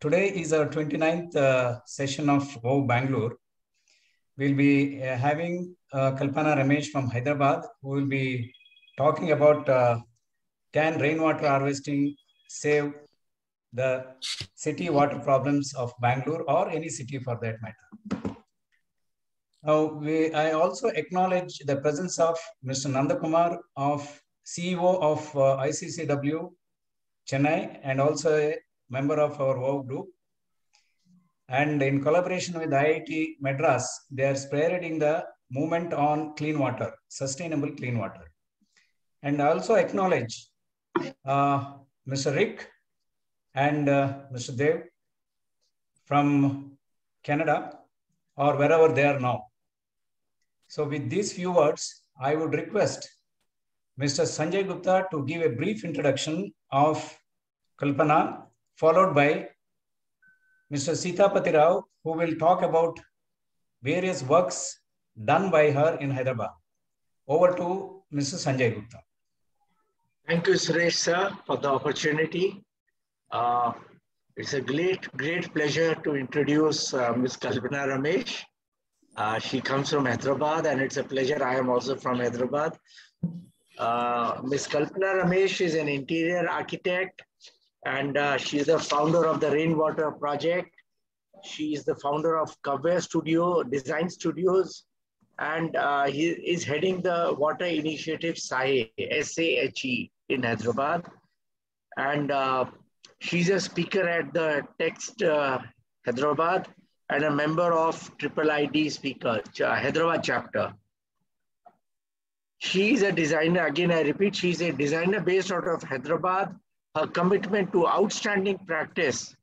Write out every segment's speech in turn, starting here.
Today is our 29th session of WOW Bangalore. We'll be having Kalpana Ramesh from Hyderabad, who will be talking about can rainwater harvesting save the city water problems of Bangalore or any city for that matter. Now, I also acknowledge the presence of Mr. Nandakumar, CEO of ICCW Chennai, and also a member of our WOW group. And in collaboration with IIT Madras, they are spearheading the movement on clean water, sustainable clean water. And I also acknowledge Mr. Rick and Mr. Dev from Canada or wherever they are now. So with these few words, I would request Mr. Sanjay Gupta to give a brief introduction of Kalpana, followed by Mr. Sitapati Rao, who will talk about various works done by her in Hyderabad. Over to Mr. Sanjay Gupta. Thank you, Suresh sir, for the opportunity. It's a great pleasure to introduce Ms. Kalpana Ramesh. She comes from Hyderabad, and it's a pleasure. I am also from Hyderabad. Ms. Kalpana Ramesh is an interior architect, and she is the founder of the Rainwater Project. She is the founder of Crore Design Studios, and he is heading the Water Initiative SAHE, S-A-H-E, in Hyderabad. And she's a speaker at the Text Hyderabad and a member of IIID speaker, Hyderabad chapter. She is a designer, again I repeat, she's a designer based out of Hyderabad. Her commitment to outstanding practice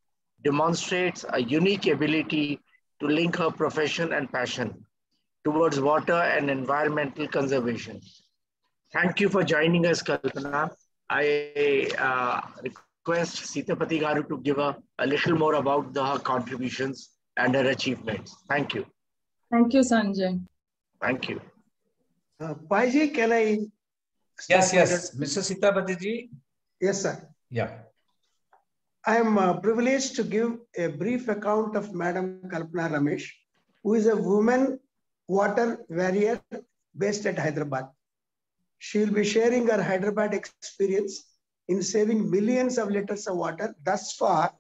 demonstrates a unique ability to link her profession and passion towards water and environmental conservation. Thank you for joining us, Kalpana. I request Sitapati Garu to give a little more about her contributions and her achievements. Thank you. Thank you, Sanjay. Thank you. Paiji, can I? Yes. Mr. Sitapati ji. Yes, sir. Yeah. I am privileged to give a brief account of Madam Kalpana Ramesh, who is a woman water warrior based at Hyderabad. She will be sharing her Hyderabad experience in saving millions of liters of water thus far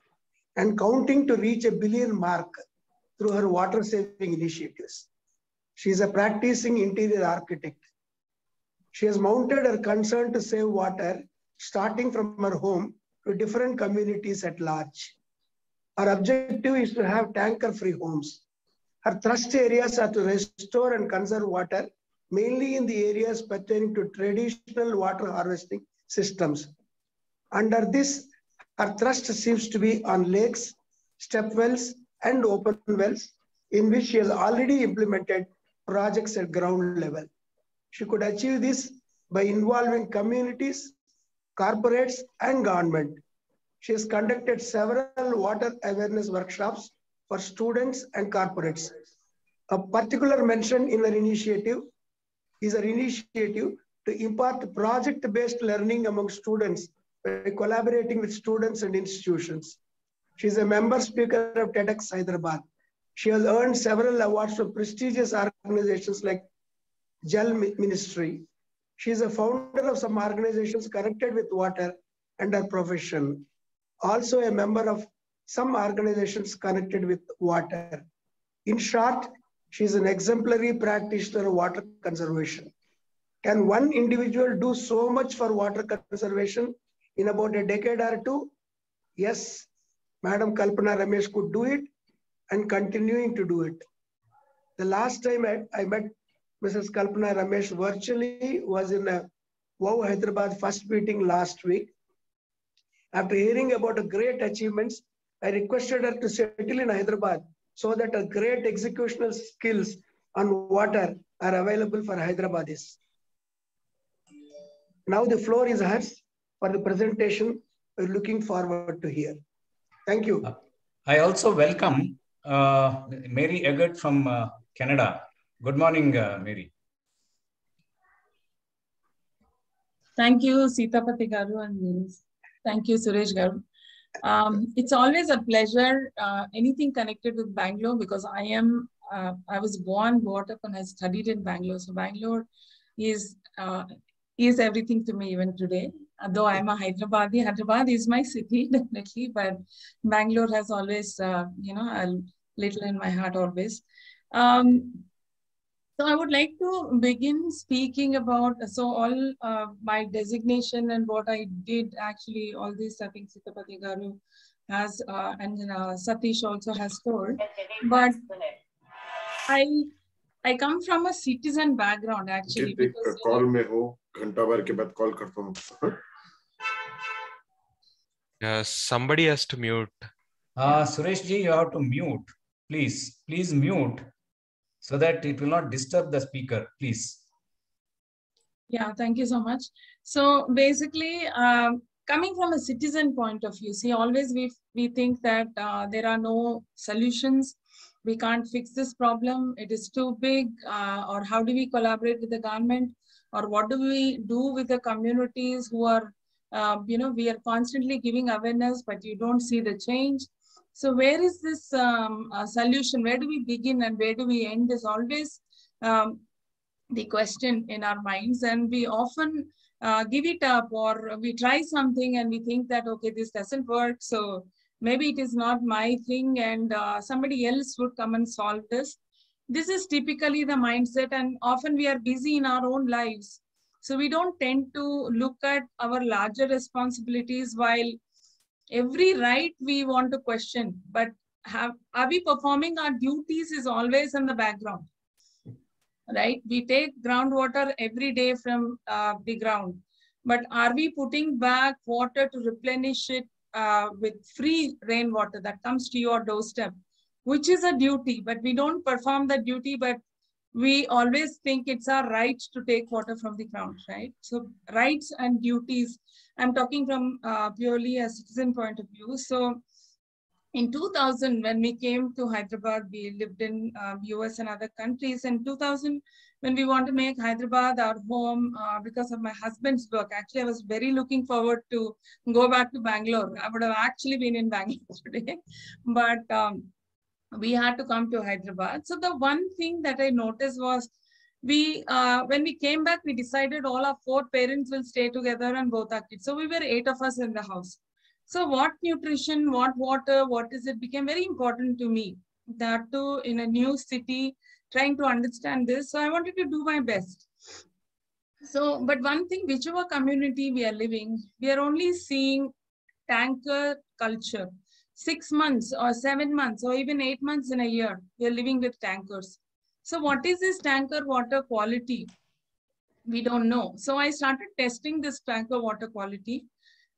and counting to reach a billion mark through her water saving initiatives. She is a practicing interior architect. She has mounted her concern to save water starting from her home to different communities at large. Her objective is to have tanker-free homes. Her thrust areas are to restore and conserve water, mainly in the areas pertaining to traditional water harvesting systems. Under this, her thrust seems to be on lakes, step wells, and open wells, in which she has already implemented projects at ground level. She could achieve this by involving communities, corporates, and government. She has conducted several water awareness workshops for students and corporates. A particular mention in her initiative is her initiative to impart project-based learning among students by collaborating with students and institutions. She is a member speaker of TEDx Hyderabad. She has earned several awards from prestigious organizations like Jal Ministry. She is a founder of some organizations connected with water and her profession. Also a member of some organizations connected with water. In short, she is an exemplary practitioner of water conservation. Can one individual do so much for water conservation in about a decade or two? Yes, Madam Kalpana Ramesh could do it and continuing to do it. The last time I met Mrs. Kalpana Ramesh virtually was in a WOW Hyderabad first meeting last week. After hearing about her great achievements, I requested her to settle in Hyderabad so that her great executional skills on water are available for Hyderabadis. Now the floor is hers for the presentation. We're looking forward to hear. Thank you. I also welcome Mary Eggert from Canada. Good morning, Mary. Thank you, Sitapati Garu, and thank you, Suresh Garu. It's always a pleasure, anything connected with Bangalore, because I was born, brought up, and I studied in Bangalore. So Bangalore is everything to me even today. Though I'm a Hyderabadi, Hyderabad is my city, definitely, but Bangalore has always, a little in my heart always. So I would like to begin speaking about, all my designation and what I did actually, all these things Sitapati Garu has, and Satish also has told. But I come from a citizen background actually. Because, call में हो घंटा भर के बाद call करता हूँ. Somebody has to mute. Suresh ji, you have to mute. Please mute so that it will not disturb the speaker, please. Yeah, thank you so much. So basically, coming from a citizen point of view, see, always we think that there are no solutions. We can't fix this problem. It is too big. Or how do we collaborate with the government? Or what do we do with the communities who are, we are constantly giving awareness, but you don't see the change. So where is this solution? Where do we begin and where do we end is always the question in our minds. And we often give it up, or we try something and we think that, okay, this doesn't work. So maybe it is not my thing and somebody else would come and solve this. This is typically the mindset, and often we are busy in our own lives. So we don't tend to look at our larger responsibilities, while every right we want to question, but are we performing our duties is always in the background, right? We take groundwater every day from the ground, but are we putting back water to replenish it with free rainwater that comes to your doorstep, which is a duty, but we don't perform that duty, but we always think it's our right to take water from the ground, right? So rights and duties, I'm talking from purely a citizen point of view. So in 2000, when we came to Hyderabad, we lived in US and other countries. In 2000, when we want to make Hyderabad our home, because of my husband's work, actually, I was very looking forward to go back to Bangalore. I would have actually been in Bangalore today, but we had to come to Hyderabad. So the one thing that I noticed was, when we came back, we decided all our 4 parents will stay together and both our kids. So we were 8 of us in the house. So what nutrition, what water, what is it became very important to me. That too in a new city, trying to understand this. So I wanted to do my best. So, but one thing, whichever community we are living, we are only seeing tanker culture. 6 months or 7 months or even 8 months in a year, we are living with tankers. So what is this tanker water quality? We don't know. So I started testing this tanker water quality.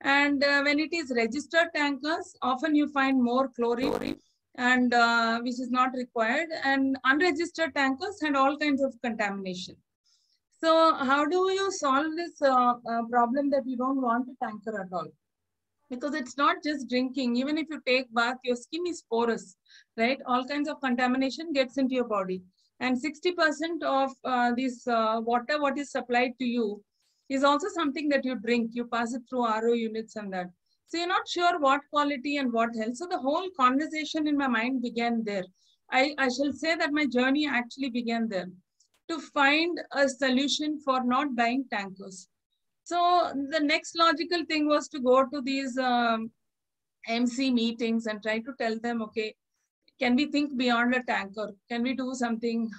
And when it is registered tankers, often you find more chlorine, and which is not required. And unregistered tankers had all kinds of contamination. So how do you solve this problem that you don't want a tanker at all? Because it's not just drinking. Even if you take bath, your skin is porous, right? All kinds of contamination gets into your body. And 60% of this water, what is supplied to you, is also something that you drink. You pass it through RO units and that. So you're not sure what quality and what health. So the whole conversation in my mind began there. I shall say that my journey actually began there, to find a solution for not buying tankers. So the next logical thing was to go to these MC meetings and try to tell them, okay, can we think beyond a tanker? Can we do something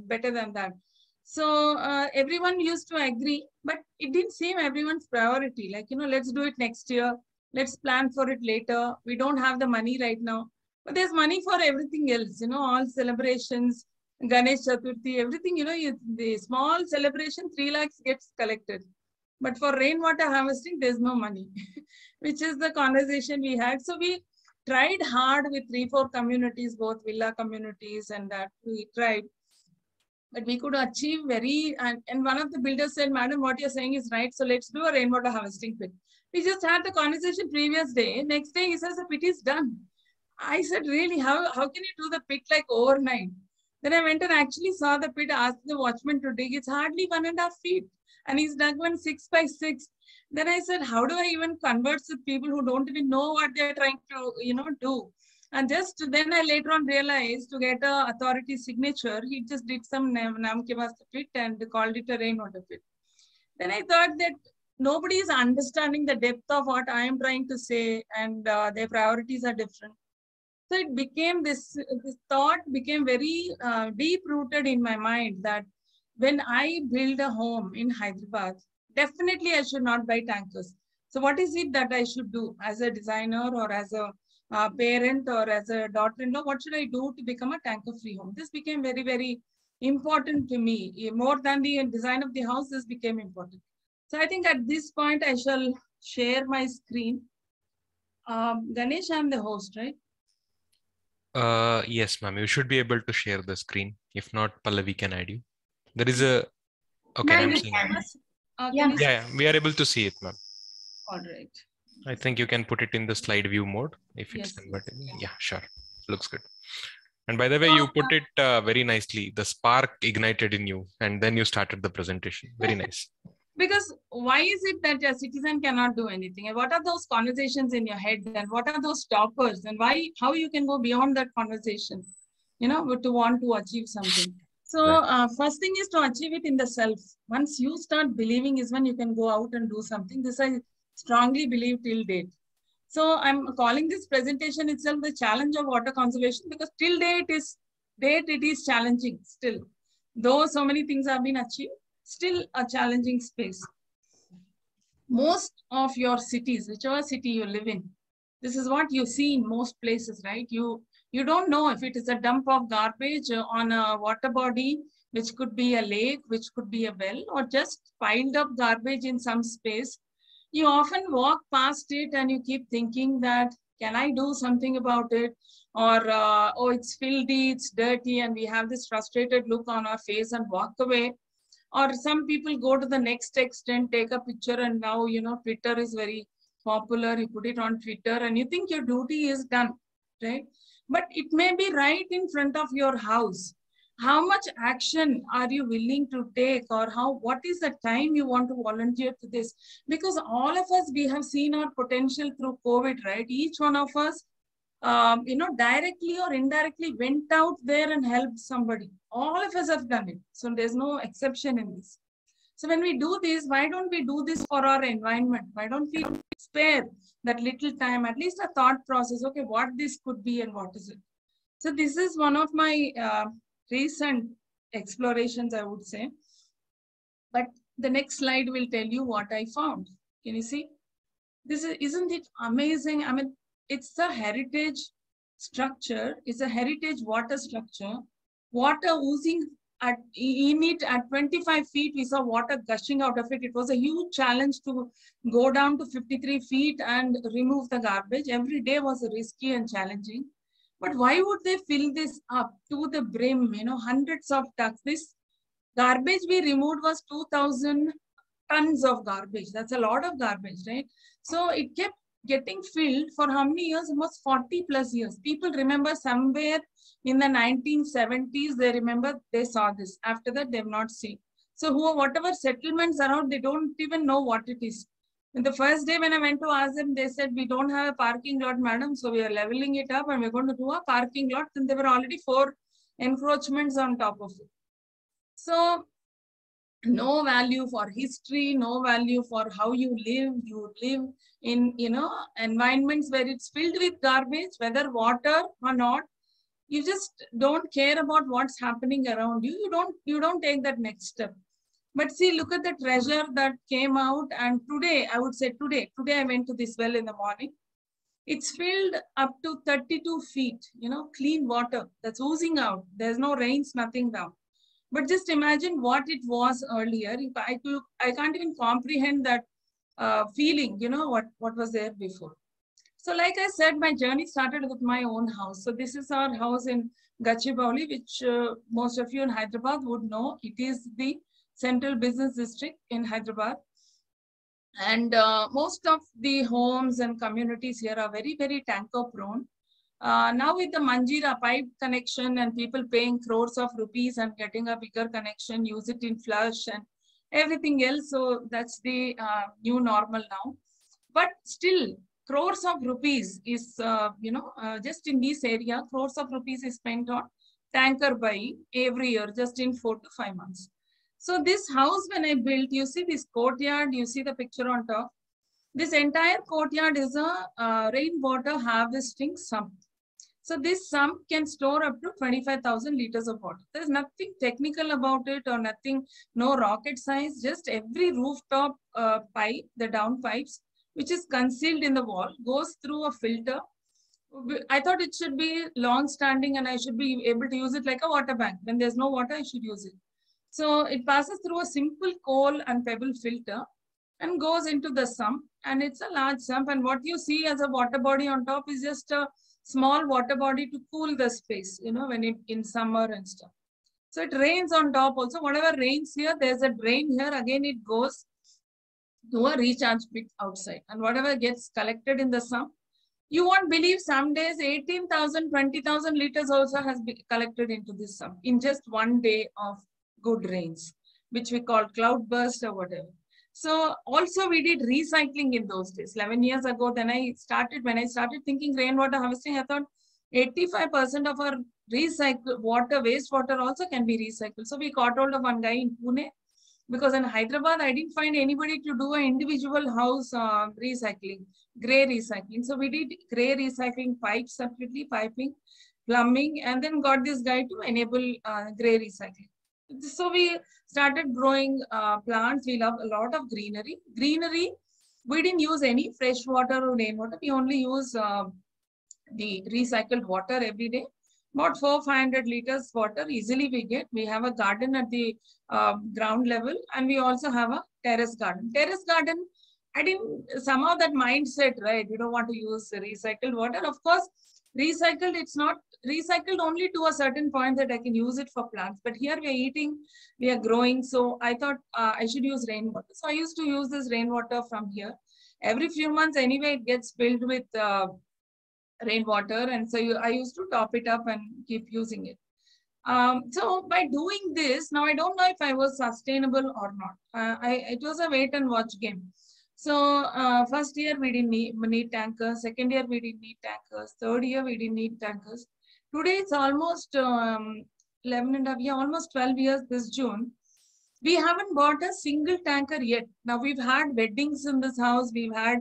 better than that? So everyone used to agree, but it didn't seem everyone's priority. Like, let's do it next year. Let's plan for it later. We don't have the money right now. But there's money for everything else, all celebrations, Ganesh Chaturthi, everything, the small celebration, 3 lakhs gets collected. But for rainwater harvesting, there's no money, which is the conversation we had. So we tried hard with 3-4 communities, both villa communities, and that we tried. But we could achieve and one of the builders said, madam, what you're saying is right. So let's do a rainwater harvesting pit. We just had the conversation previous day. Next day, he says the pit is done. I said, really, how can you do the pit like overnight? Then I went and actually saw the pit, asked the watchman to dig. It's hardly 1.5 feet. And he's dug one 6 by 6. Then I said, how do I even converse with people who don't even know what they're trying to, do? And just then I later on realized to get a authority signature, he just did some Nam ke vaste pit and called it a rainwater pit. Then I thought that nobody is understanding the depth of what I am trying to say, and their priorities are different. So it became this thought became very deep rooted in my mind that when I build a home in Hyderabad, definitely I should not buy tankers. So what is it that I should do as a designer or as a parent or as a daughter-in-law? What should I do to become a tanker-free home? This became very, very important to me. More than the design of the house, this became important. So I think at this point, I shall share my screen. Ganesh, I'm the host, right? Yes, ma'am. You should be able to share the screen. If not, Pallavi can add you. There is a... Okay, I'm seeing it. Yeah, we are able to see it, ma'am. All right. I think you can put it in the slide view mode if it's Yes. converted. Yeah, sure. Looks good. And by the way, you put it very nicely. The spark ignited in you, and then you started the presentation. Very nice. Because why is it that a citizen cannot do anything? And what are those conversations in your head? And what are those stoppers? And how you can go beyond that conversation, to want to achieve something. So first thing is to achieve it in the self. Once you start believing is when you can go out and do something. This I strongly believe till date. So I'm calling this presentation itself the challenge of water conservation because till date it is challenging still. Though so many things have been achieved, still a challenging space. Most of your cities, whichever city you live in, this is what you see in most places, right? You don't know if it is a dump of garbage on a water body, which could be a lake, which could be a well, or just piled up garbage in some space. You often walk past it and you keep thinking that, can I do something about it? Or, oh, it's filthy, it's dirty, and we have this frustrated look on our face and walk away. Or some people go to the next extent, take a picture, and now, Twitter is very popular. You put it on Twitter and you think your duty is done, right? But it may be right in front of your house. How much action are you willing to take, or what is the time you want to volunteer to this? Because all of us, we have seen our potential through COVID, right? Each one of us, directly or indirectly went out there and helped somebody. All of us have done it. So there's no exception in this. So when we do this, why don't we do this for our environment? Why don't we spare that little time, at least a thought process, okay, what this could be and what is it? So this is one of my recent explorations, I would say. But the next slide will tell you what I found. Can you see? Isn't it amazing? I mean, it's a heritage structure. It's a heritage water structure. Water oozing in it at 25 feet. We saw water gushing out of it. It was a huge challenge to go down to 53 feet and remove the garbage. Every day was risky and challenging. But why would they fill this up to the brim? Hundreds of tons. This garbage we removed was 2,000 tons of garbage. That's a lot of garbage, right? So it kept getting filled for how many years? It was 40 plus years. People remember somewhere in the 1970s, they saw this. After that, they've not seen. So whatever settlements around, they don't even know what it is. And the first day when I went to ask them, they said, we don't have a parking lot, madam. So we are leveling it up and we're going to do a parking lot. And there were already 4 encroachments on top of it. So no value for history, no value for how you live. You live in, environments where it's filled with garbage, whether water or not. You just don't care about what's happening around you. You don't take that next step. But see, look at the treasure that came out. And today, I would say today I went to this well in the morning. It's filled up to 32 feet, clean water that's oozing out. There's no rains, nothing down. But just imagine what it was earlier. I can't even comprehend that feeling, what was there before. So like I said, my journey started with my own house. So this is our house in Gachibowli, which most of you in Hyderabad would know. It is the central business district in Hyderabad. And most of the homes and communities here are very, very tanker prone. Now with the Manjira pipe connection and people paying crores of rupees and getting a bigger connection, use it in flush and everything else. So that's the new normal now. But still, crores of rupees is, just in this area, crores of rupees is spent on tanker buying every year, just in 4 to 5 months. So this house, when I built, you see this courtyard, you see the picture on top. This entire courtyard is a rainwater harvesting sump. So this sump can store up to 25,000 liters of water. There's nothing technical about it or nothing, no rocket science, just every rooftop pipe, the down pipes, which is concealed in the wall, goes through a filter. I thought it should be long standing and I should be able to use it like a water bank. When there's no water, I should use it. So it passes through a simple coal and pebble filter and goes into the sump, and it's a large sump. And what you see as a water body on top is just a small water body to cool the space, when it in summer and stuff. So it rains on top also. Whatever rains here, there's a drain here. Again, it goes to a recharge pit outside. And whatever gets collected in the sump, you won't believe some days 18,000, 20,000 liters also has been collected into this sump in just one day of good rains, which we call cloud burst or whatever. So also we did recycling in those days. 11 years ago, when I started thinking rainwater harvesting, I thought 85% of our recycled water, wastewater also can be recycled. So we got hold of one guy in Pune, because in Hyderabad, I didn't find anybody to do an individual house recycling, gray recycling. So we did gray recycling pipes separately, piping, plumbing, and then got this guy to enable gray recycling. So we started growing plants. We love a lot of greenery. Greenery, we didn't use any fresh water or rainwater. We only use the recycled water every day. About 400-500 liters water easily we get. We have a garden at the ground level, and we also have a terrace garden. Terrace garden, I didn't, somehow that mindset, right? We don't want to use recycled water. Of course, recycled, it's not recycled only to a certain point that I can use it for plants. But here we are eating, we are growing. So I thought I should use rainwater. So I used to use this rainwater from here. Every few months anyway, it gets filled with rainwater. And so I used to top it up and keep using it. So by doing this, now I don't know if I was sustainable or not. It was a wait and watch game. So first year we didn't need tankers. Second year we didn't need tankers. Third year we didn't need tankers. Today it's almost 11 and a half years, almost 12 years this June. We haven't bought a single tanker yet. Now we've had weddings in this house. We've had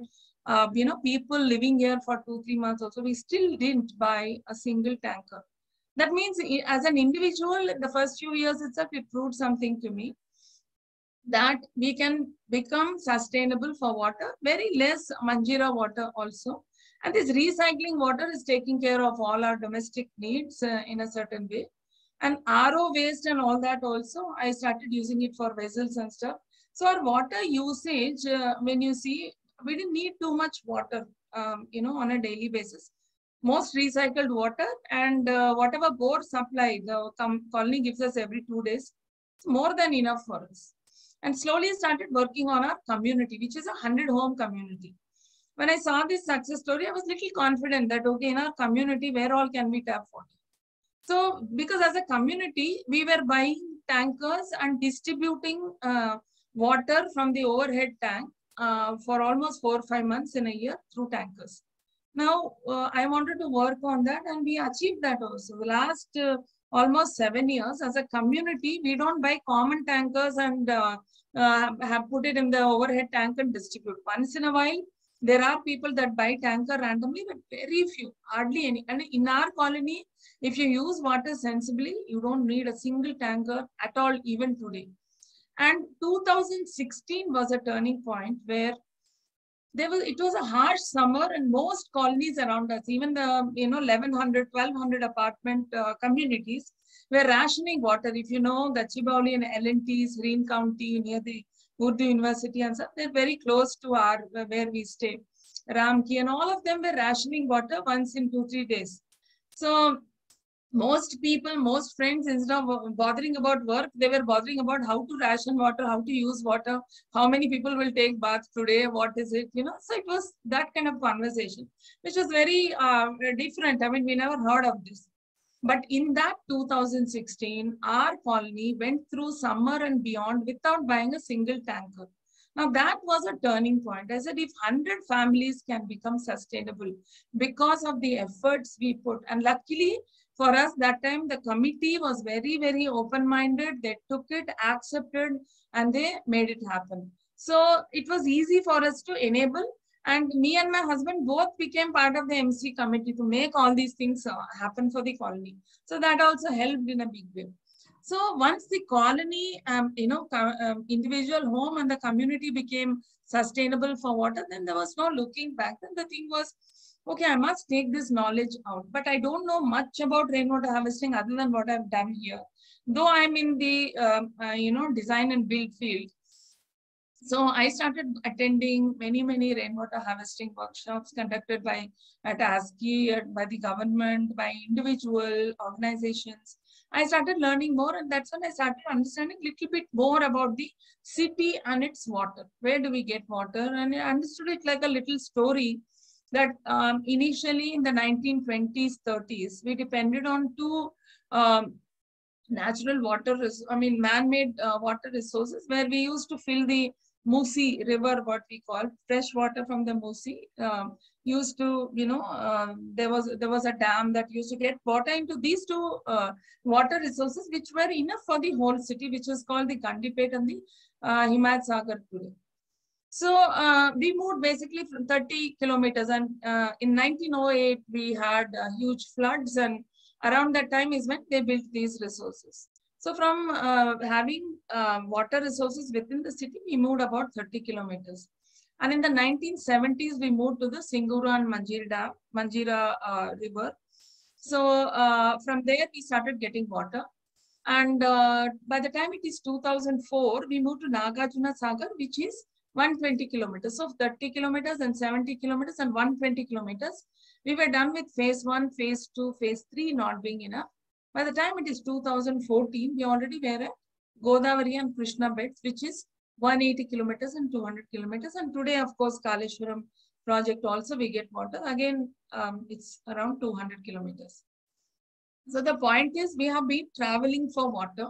people living here for 2-3 months also. We still didn't buy a single tanker. That means as an individual, the first few years itself, it proved something to me, that we can become sustainable for water, very less Manjira water also. And this recycling water is taking care of all our domestic needs in a certain way. And RO waste and all that also, I started using it for vessels and stuff. So our water usage, when you see, we didn't need too much water, on a daily basis. Most recycled water and whatever bore supply the colony gives us every 2 days, it's more than enough for us. And slowly started working on our community, which is a 100-home community. When I saw this success story, I was little confident that, okay, in our community, where all can we tap water? So, because as a community, we were buying tankers and distributing water from the overhead tank for almost 4 or 5 months in a year through tankers. Now, I wanted to work on that, and we achieved that also. The last almost 7 years, as a community, we don't buy common tankers and have put it in the overhead tank and distribute. Once in a while, there are people that buy tanker randomly, but very few, hardly any. And in our colony, if you use water sensibly, you don't need a single tanker at all, even today. And 2016 was a turning point where it was a harsh summer, and most colonies around us, even the 1100, 1200 apartment communities, were rationing water. If you know, Gachibowli and L&T, Green County, near the Urdu University and stuff, they're very close to where we stay. Ramki and all of them were rationing water once in 2-3 days. So Most people, most friends, instead of bothering about work, they were bothering about how to ration water, how to use water, how many people will take bath today, what is it, you know. So it was that kind of conversation, which was very different. I mean, we never heard of this. But in that 2016, our colony went through summer and beyond without buying a single tanker. Now that was a turning point. I said, if 100 families can become sustainable because of the efforts we put, and luckily for us that time, the committee was very, very open-minded. They took it, accepted, and they made it happen. So it was easy for us to enable. And me and my husband both became part of the MC committee to make all these things happen for the colony. So that also helped in a big way. So once the colony, individual home and the community became sustainable for water, then there was no looking back. Then the thing was, okay, I must take this knowledge out. But I don't know much about rainwater harvesting other than what I've done here. Though I'm in the, design and build field. So I started attending many, many rainwater harvesting workshops conducted by ASCII, by the government, by individual organizations. I started learning more, and that's when I started understanding a little bit more about the city and its water. Where do we get water? And I understood it like a little story that initially in the 1920s, 30s, we depended on two natural water, man-made water resources, where we used to fill the Musi river, what we call fresh water from the Musi. Used to, there was a dam that used to get water into these two water resources, which were enough for the whole city, which was called the Gandipet and the Himayat Sagar today. So we moved basically from 30 kilometers, and in 1908 we had huge floods, and around that time is when they built these resources. So from having water resources within the city, we moved about 30 kilometers. And in the 1970s, we moved to the Singura and Manjira river. So from there, we started getting water. And by the time it is 2004, we moved to Nagarjuna Sagar, which is 120 kilometers. So 30 kilometers and 70 kilometers and 120 kilometers. We were done with phase 1, phase 2, phase 3 not being enough. By the time it is 2014, we already were at Godavari and Krishna beds, which is 180 kilometers and 200 kilometers. And today, of course, Kaleshwaram project also we get water. Again, it's around 200 kilometers. So the point is, we have been traveling for water.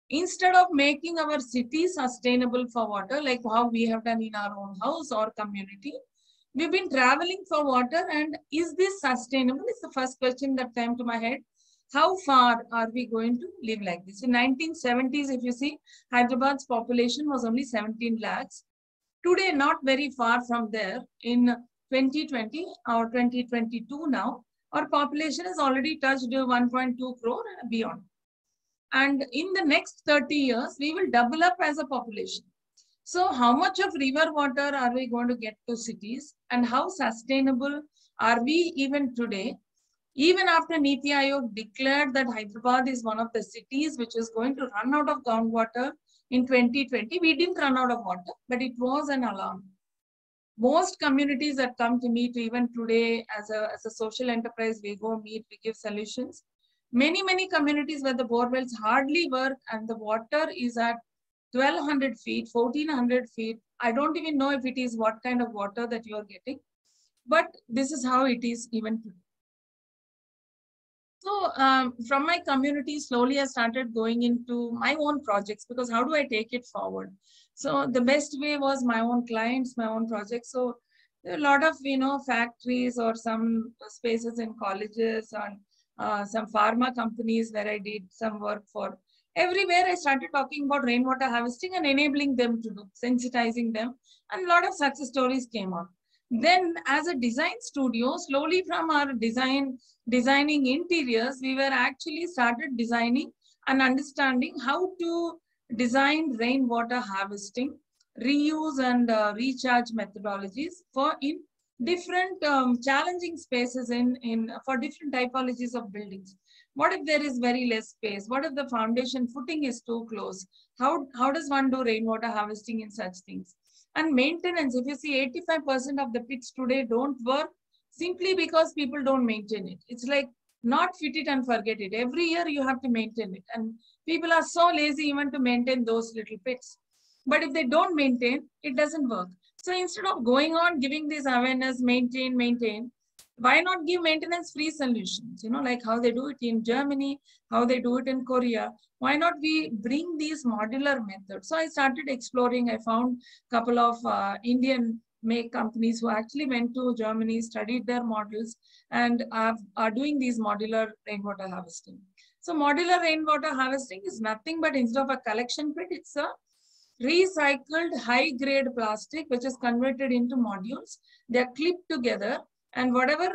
Instead of making our city sustainable for water, like how we have done in our own house or community, we've been traveling for water. And is this sustainable? Is the first question that came to my head. How far are we going to live like this? In 1970s, if you see, Hyderabad's population was only 17 lakhs. Today, not very far from there, in 2020 or 2022 now, our population has already touched 1.2 crore and beyond. And in the next 30 years, we will double up as a population. So how much of river water are we going to get to cities, and how sustainable are we even today? Even after Niti Aayog declared that Hyderabad is one of the cities which is going to run out of groundwater in 2020, we didn't run out of water, but it was an alarm. Most communities that come to meet, even today as a social enterprise, we go meet, we give solutions. Many communities where the borewells hardly work and the water is at 1200 feet, 1400 feet. I don't even know if it is what kind of water that you are getting, but this is how it is even today. So from my community, slowly I started going into my own projects, because how do I take it forward? So the best way was my own clients, my own projects. So there are a lot of, factories or some spaces in colleges and some pharma companies where I did some work for. Everywhere I started talking about rainwater harvesting and enabling them to do, sensitizing them, and a lot of success stories came out. Then as a design studio, slowly from our designing interiors, we were actually started designing and understanding how to design rainwater harvesting, reuse and recharge methodologies for in different challenging spaces for different typologies of buildings. What if there is very less space? What if the foundation footing is too close? How does one do rainwater harvesting in such things? And maintenance, if you see 85% of the pits today don't work simply because people don't maintain it. It's like not fit it and forget it. Every year you have to maintain it. And people are so lazy even to maintain those little pits. But if they don't maintain, it doesn't work. So instead of going on giving this awareness, maintain, why not give maintenance-free solutions? Like how they do it in Germany, how they do it in Korea. Why not we bring these modular methods? So I started exploring. I found a couple of Indian make companies who actually went to Germany, studied their models, and are doing these modular rainwater harvesting. So modular rainwater harvesting is nothing but instead of a collection pit, it's a recycled high-grade plastic which is converted into modules. They are clipped together, and whatever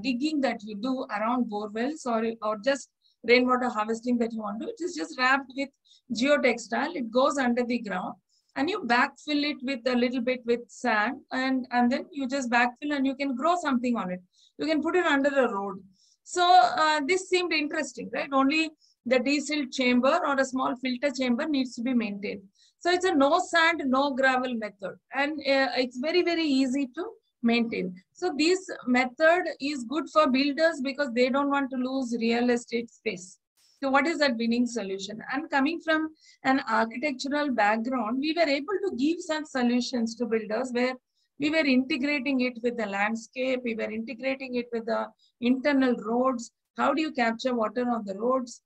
digging that you do around bore wells or just rainwater harvesting that you want to do, it is just wrapped with geotextile. It goes under the ground, and you backfill it with a little bit with sand, and then you just backfill and you can grow something on it. You can put it under a road. So this seemed interesting, right? Only the desal chamber or a small filter chamber needs to be maintained. So it's a no sand, no gravel method, and it's very, very easy to maintain. So this method is good for builders because they don't want to lose real estate space. So what is that winning solution? And coming from an architectural background, we were able to give such solutions to builders where we were integrating it with the landscape, we were integrating it with the internal roads. How do you capture water on the roads?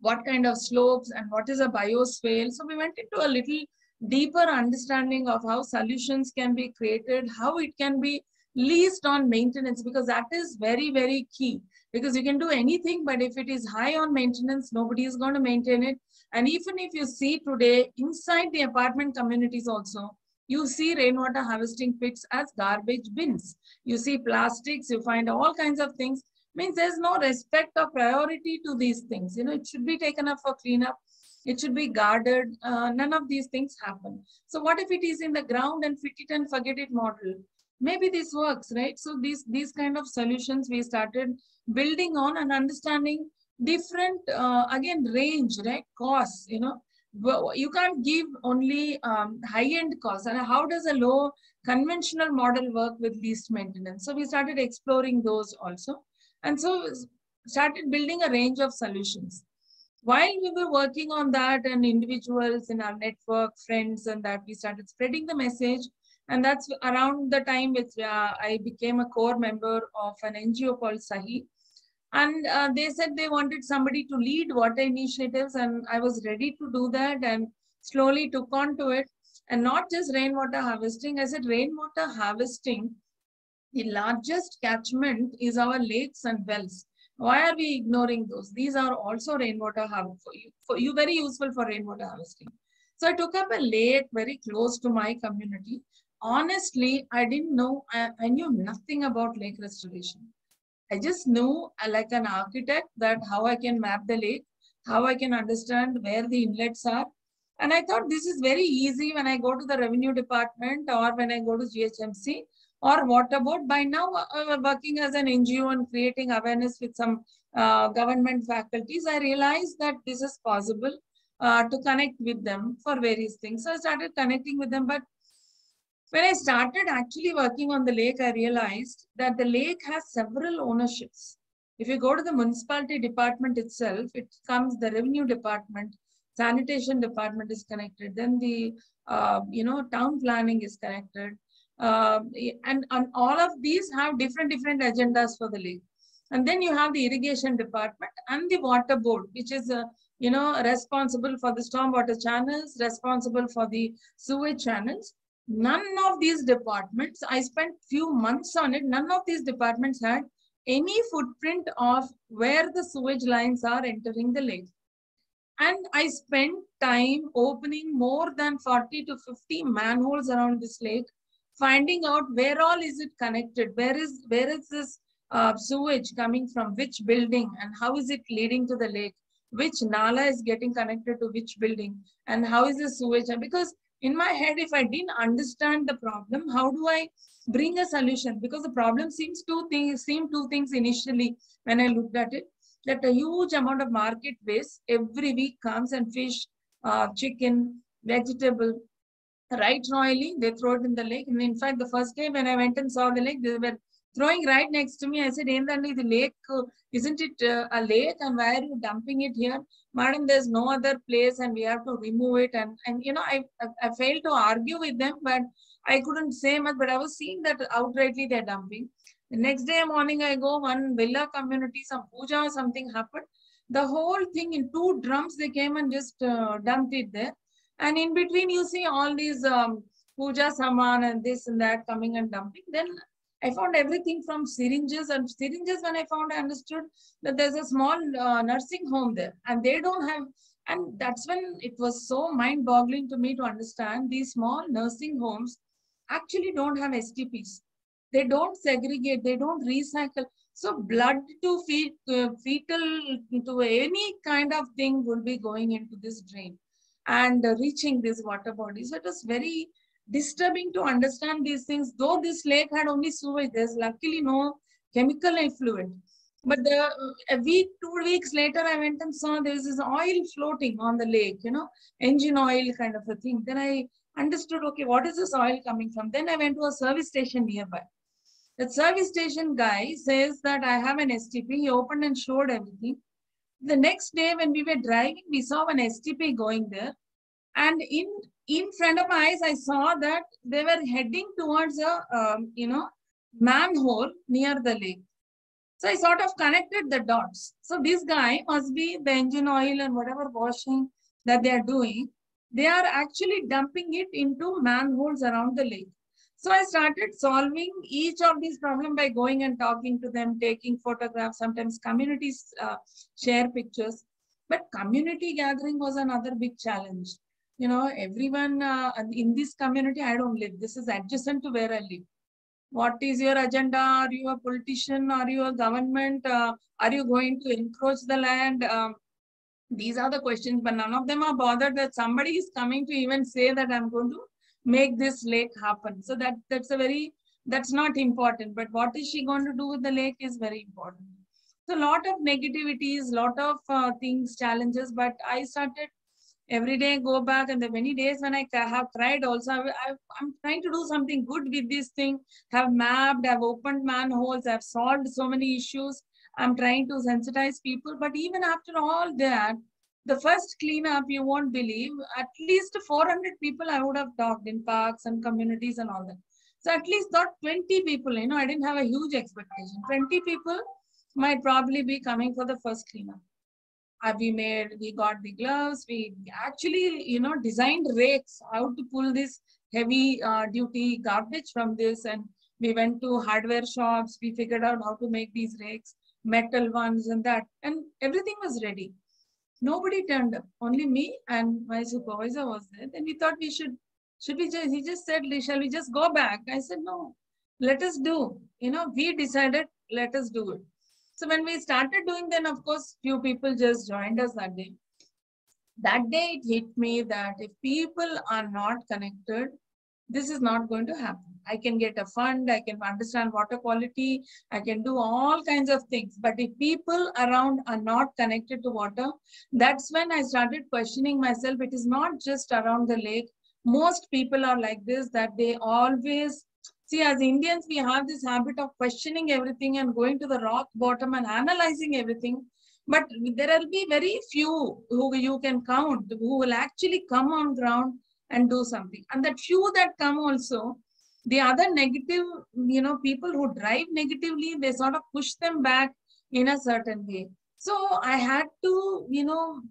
What kind of slopes and what is a biosphere? So we went into a little deeper understanding of how solutions can be created, how it can be least on maintenance, because that is very, very key. Because you can do anything, but if it is high on maintenance, nobody is going to maintain it. And even if you see today inside the apartment communities also, you see rainwater harvesting pits as garbage bins. You see plastics, you find all kinds of things. Means there's no respect or priority to these things. It should be taken up for cleanup. It should be guarded. None of these things happen. So what if it is in the ground and fit it and forget it model? Maybe this works, right? So these kind of solutions we started building on and understanding different, again, range, right? Costs, you can't give only high-end costs. And how does a low conventional model work with least maintenance? So we started exploring those also. And so started building a range of solutions. While we were working on that, and individuals in our network, friends, and that we started spreading the message. And that's around the time which I became a core member of an NGO called Sahi. And they said they wanted somebody to lead water initiatives, and I was ready to do that and slowly took on to it. And not just rainwater harvesting. I said rainwater harvesting, the largest catchment is our lakes and wells. Why are we ignoring those? These are also rainwater for you, very useful for rainwater harvesting. So I took up a lake very close to my community. Honestly, I didn't know, I knew nothing about lake restoration. I just knew, like an architect, that how I can map the lake, how I can understand where the inlets are. And I thought this is very easy when I go to the revenue department or when I go to GHMC. Or water board. By now, working as an NGO and creating awareness with some government faculties, I realized that this is possible to connect with them for various things. So I started connecting with them. But when I started actually working on the lake, I realized that the lake has several ownerships. If you go to the municipality department itself, it comes the revenue department, sanitation department is connected. Then the town planning is connected. And all of these have different agendas for the lake. And then you have the irrigation department and the water board, which is responsible for the stormwater channels, responsible for the sewage channels. None of these departments, I spent few months on it, none of these departments had any footprint of where the sewage lines are entering the lake. And I spent time opening more than 40 to 50 manholes around this lake, finding out where all is it connected, where is this sewage coming from, which building, and how is it leading to the lake, which nala is getting connected to which building, and how is the sewage. Because in my head, if I didn't understand the problem, how do I bring a solution? Because the problem seemed two things initially when I looked at it, that a huge amount of market waste every week comes, and fish, chicken, vegetable, right royally, they throw it in the lake. And in fact, the first day when I went and saw the lake, there were throwing right next to me. I said, Endandi, the lake, isn't it a lake? And why are you dumping it here? Madam, there's no other place and we have to remove it. And you know, I failed to argue with them, but I couldn't say much, but I was seeing that outrightly they're dumping. The next day morning, I go, one villa community, some puja or something happened. The whole thing in 2 drums, they came and just dumped it there. And in between, you see all these puja saman and this and that coming and dumping. Then I found everything from syringes, and syringes, when I found, I understood that there's a small nursing home there and they don't have, and that's when it was so mind boggling to me to understand these small nursing homes actually don't have STPs. They don't segregate, they don't recycle. So blood to fetal to any kind of thing will be going into this drain and reaching this water body. So it was very disturbing to understand these things. Though this lake had only sewage, there's luckily no chemical effluent. But a week, 2 weeks later, I went and saw there's this oil floating on the lake, you know, engine oil kind of a thing. Then I understood, okay, what is this oil coming from? Then I went to a service station nearby. The service station guy says that I have an STP. He opened and showed everything. The next day when we were driving, we saw an STP going there. And in front of my eyes, I saw that they were heading towards a, you know, manhole near the lake. So I sort of connected the dots. So this guy must be the engine oil and whatever washing that they are doing. They are actually dumping it into manholes around the lake. So I started solving each of these problems by going and talking to them, taking photographs. Sometimes communities share pictures. But community gathering was another big challenge. You know, everyone in this community, I don't live. This is adjacent to where I live. What is your agenda? Are you a politician? Are you a government? Are you going to encroach the land? These are the questions, but none of them are bothered that somebody is coming to even say that I'm going to make this lake happen. So that's not important. But what is she going to do with the lake is very important. So a lot of negativities, lot of things, challenges, but I started every day go back, and the many days when I have tried also, I'm trying to do something good with this thing, have mapped, have opened manholes, have solved so many issues. I'm trying to sensitize people, but even after all that, the first cleanup, you won't believe, at least 400 people I would have talked in parks and communities and all that. So at least not 20 people, you know, I didn't have a huge expectation. 20 people might probably be coming for the first cleanup. We got the gloves, we actually, you know, designed rakes, how to pull this heavy duty garbage from this. And we went to hardware shops, we figured out how to make these rakes, metal ones and that, and everything was ready. Nobody turned up, only me and my supervisor was there. Then we thought he just said, shall we just go back? I said, no, let us do, you know, we decided, let us do it. So when we started doing, then of course, few people just joined us that day. That day it hit me that if people are not connected, this is not going to happen. I can get a fund, I can understand water quality, I can do all kinds of things. But if people around are not connected to water, that's when I started questioning myself. It is not just around the lake. Most people are like this, that they always, see, as Indians, we have this habit of questioning everything and going to the rock bottom and analyzing everything. But there will be very few who you can count who will actually come on ground and do something. And that few that come also, the other negative, you know, people who drive negatively, they sort of push them back in a certain way. So I had to, you know,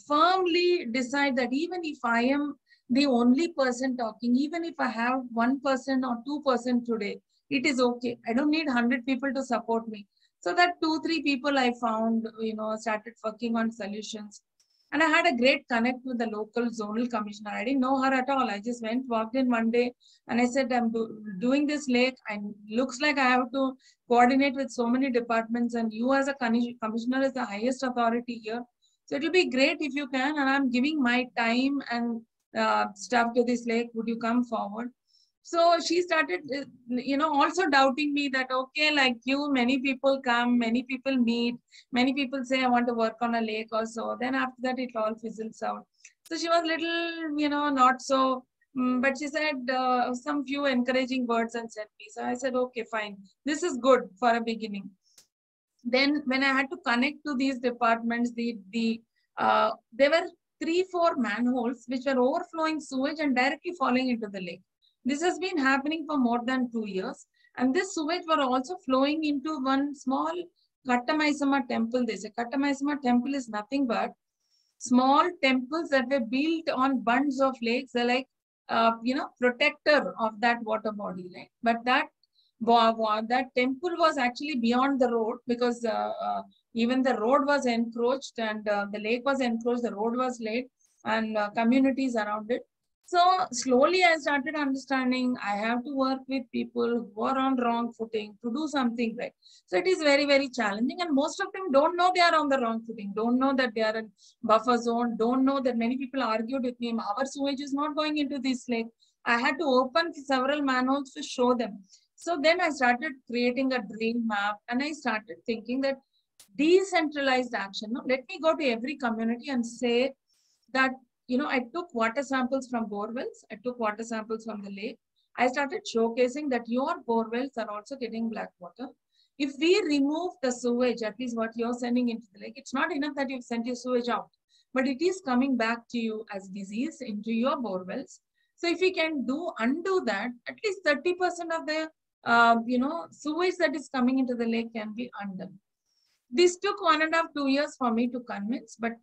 firmly decide that even if I am the only person talking, even if I have 1% or 2% today, it is okay. I don't need 100 people to support me. So that 2-3 people I found, you know, started working on solutions. And I had a great connect with the local zonal commissioner. I didn't know her at all. I just walked in one day and I said, I'm doing this lake. And looks like I have to coordinate with so many departments. And you as a commissioner is the highest authority here. So it will be great if you can. And I'm giving my time and stuff to this lake. Would you come forward? So she started, you know, also doubting me that, okay, like you, many people come, many people meet, many people say, I want to work on a lake or so. Then after that, it all fizzles out. So she was little, you know, not so But she said some few encouraging words and said me. So I said, okay, fine. This is good for a beginning. Then when I had to connect to these departments, there were 3-4 manholes which were overflowing sewage and directly falling into the lake. This has been happening for more than 2 years. And this sewage were also flowing into one small Kattamaisama temple. They say Kattamaisama temple is nothing but small temples that were built on bunds of lakes. They're like, protector of that water body, right? But that temple was actually beyond the road because even the road was encroached and the lake was encroached, the road was laid and communities around it. So slowly I started understanding I have to work with people who are on wrong footing to do something right. So it is very, very challenging and most of them don't know they are on the wrong footing, don't know that they are in buffer zone, don't know that many people argued with me, our sewage is not going into this lake. I had to open several manholes to show them. So then I started creating a drain map and I started thinking that decentralized action. No? Let me go to every community and say that, I took water samples from borewells. I took water samples from the lake. I started showcasing that your borewells are also getting black water. If we remove the sewage, at least what you're sending into the lake, it's not enough that you've sent your sewage out, but it is coming back to you as disease into your borewells. So if we can undo that, at least 30% of the sewage that is coming into the lake can be undone. This took 1.5-2 years for me to convince, but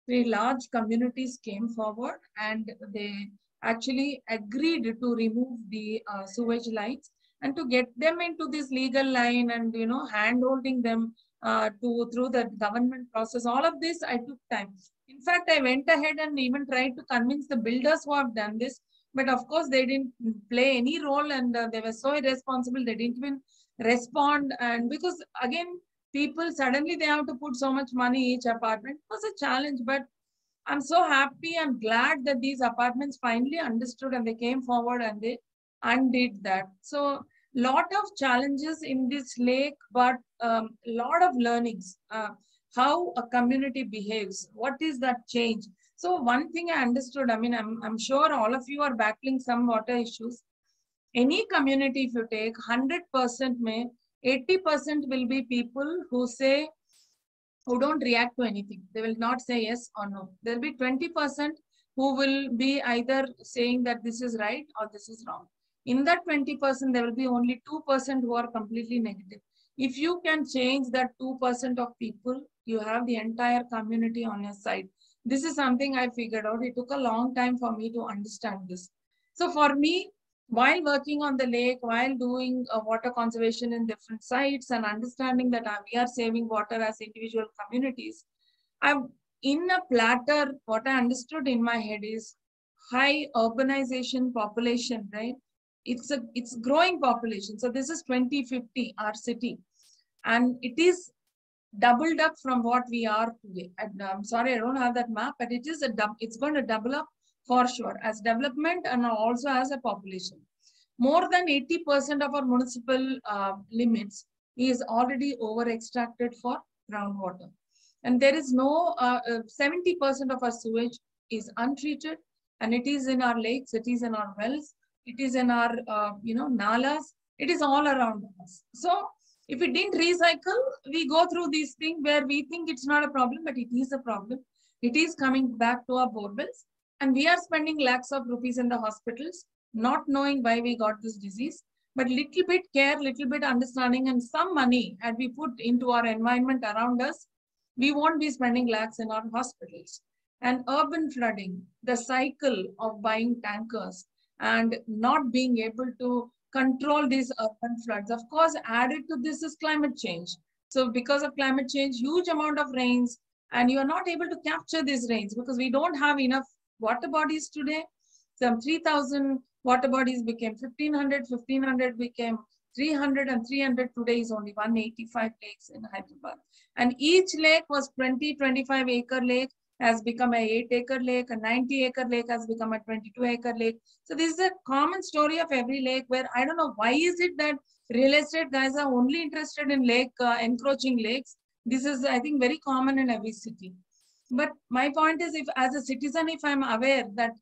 3 large communities came forward and they actually agreed to remove the sewage lines and to get them into this legal line and, hand-holding them through the government process. All of this, I took time. In fact, I went ahead and even tried to convince the builders who have done this. But of course, they didn't play any role and they were so irresponsible. They didn't even respond. And because again, people suddenly they have to put so much money each apartment. It was a challenge, but I'm so happy and glad that these apartments finally understood and they came forward and they undid that. So lot of challenges in this lake, but lot of learnings. How a community behaves. What is that change? So one thing I understood, I'm sure all of you are battling some water issues. Any community, if you take 100% may, 80% will be people who say, who don't react to anything. They will not say yes or no. There will be 20% who will be either saying that this is right or this is wrong. In that 20%, there will be only 2% who are completely negative. If you can change that 2% of people, you have the entire community on your side. This is something I figured out. It took a long time for me to understand this. So for me, while working on the lake, while doing water conservation in different sites and understanding that we are saving water as individual communities, in a platter, what I understood in my head is high urbanization population, right? It's growing population. So this is 2050, our city. And it is doubled up from what we are today. And I'm sorry, I don't have that map, but it's going to double up for sure as development and also as a population. More than 80% of our municipal limits is already over extracted for groundwater. And there is no 70% of our sewage is untreated, and it is in our lakes, it is in our wells, it is in our nalas, it is all around us. So if we didn't recycle, we go through these things where we think it's not a problem, but it is a problem. It is coming back to our borewells, and we are spending lakhs of rupees in the hospitals, not knowing why we got this disease. But little bit care, little bit understanding, and some money had we put into our environment around us, we won't be spending lakhs in our hospitals. And urban flooding, the cycle of buying tankers and not being able to control these urban floods. Of course, added to this is climate change. So because of climate change, huge amount of rains, and you are not able to capture these rains because we don't have enough water bodies today. Some 3,000 water bodies became 1,500 became 300, and 300 today is only 185 lakes in Hyderabad. And each lake was 20-25 acre lake, has become a 8-acre lake, a 90-acre lake has become a 22-acre lake. So this is a common story of every lake where I don't know why is it that real estate guys are only interested in encroaching lakes. This is, I think, very common in every city. But my point is, if as a citizen, if I'm aware that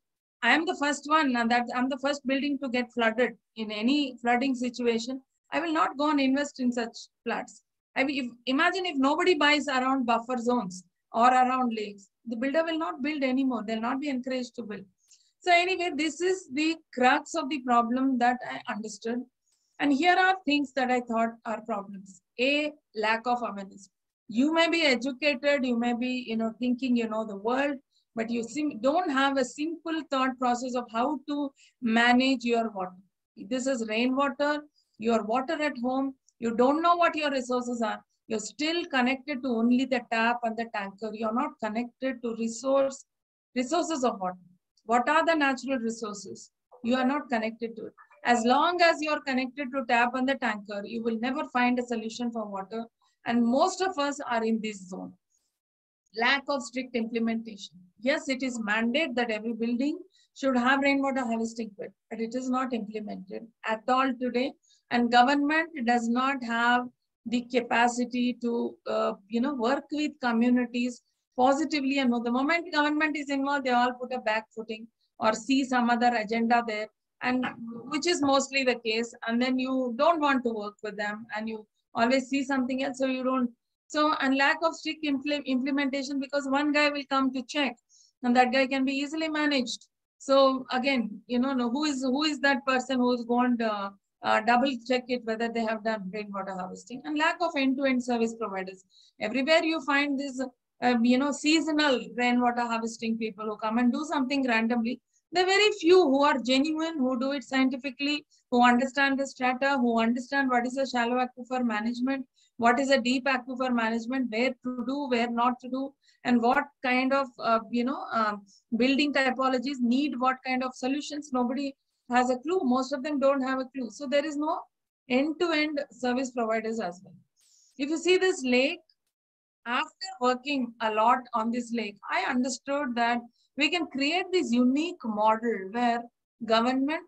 I am the first one, and that I'm the first building to get flooded in any flooding situation. I will not go and invest in such floods. Imagine if nobody buys around buffer zones or around lakes, the builder will not build anymore. They'll not be encouraged to build. So anyway, this is the crux of the problem that I understood. And here are things that I thought are problems. A, lack of awareness. You may be educated, you may be, thinking you know the world, but you don't have a simple thought process of how to manage your water. This is rainwater, your water at home. You don't know what your resources are. You're still connected to only the tap and the tanker. You're not connected to resources of water. What are the natural resources? You are not connected to it. As long as you're connected to tap and the tanker, you will never find a solution for water. And most of us are in this zone. Lack of strict implementation. Yes, it is mandate that every building should have rainwater harvesting pit, but it is not implemented at all today. And government does not have the capacity to, work with communities positively. And the moment government is involved, they all put a back footing or see some other agenda there, and which is mostly the case. And then you don't want to work with them, and you always see something else, so you don't. So, and lack of strict implementation, because one guy will come to check, and that guy can be easily managed. So again, who is that person who is going to double check it whether they have done rainwater harvesting? And lack of end-to-end service providers. Everywhere you find this, seasonal rainwater harvesting people who come and do something randomly. There are very few who are genuine, who do it scientifically, who understand the strata, who understand what is a shallow aquifer management, what is a deep aquifer management, where to do, where not to do, and what kind of, building typologies need what kind of solutions. Nobody has a clue. Most of them don't have a clue. So there is no end-to-end service providers as well. If you see this lake, after working a lot on this lake, I understood that we can create this unique model where government,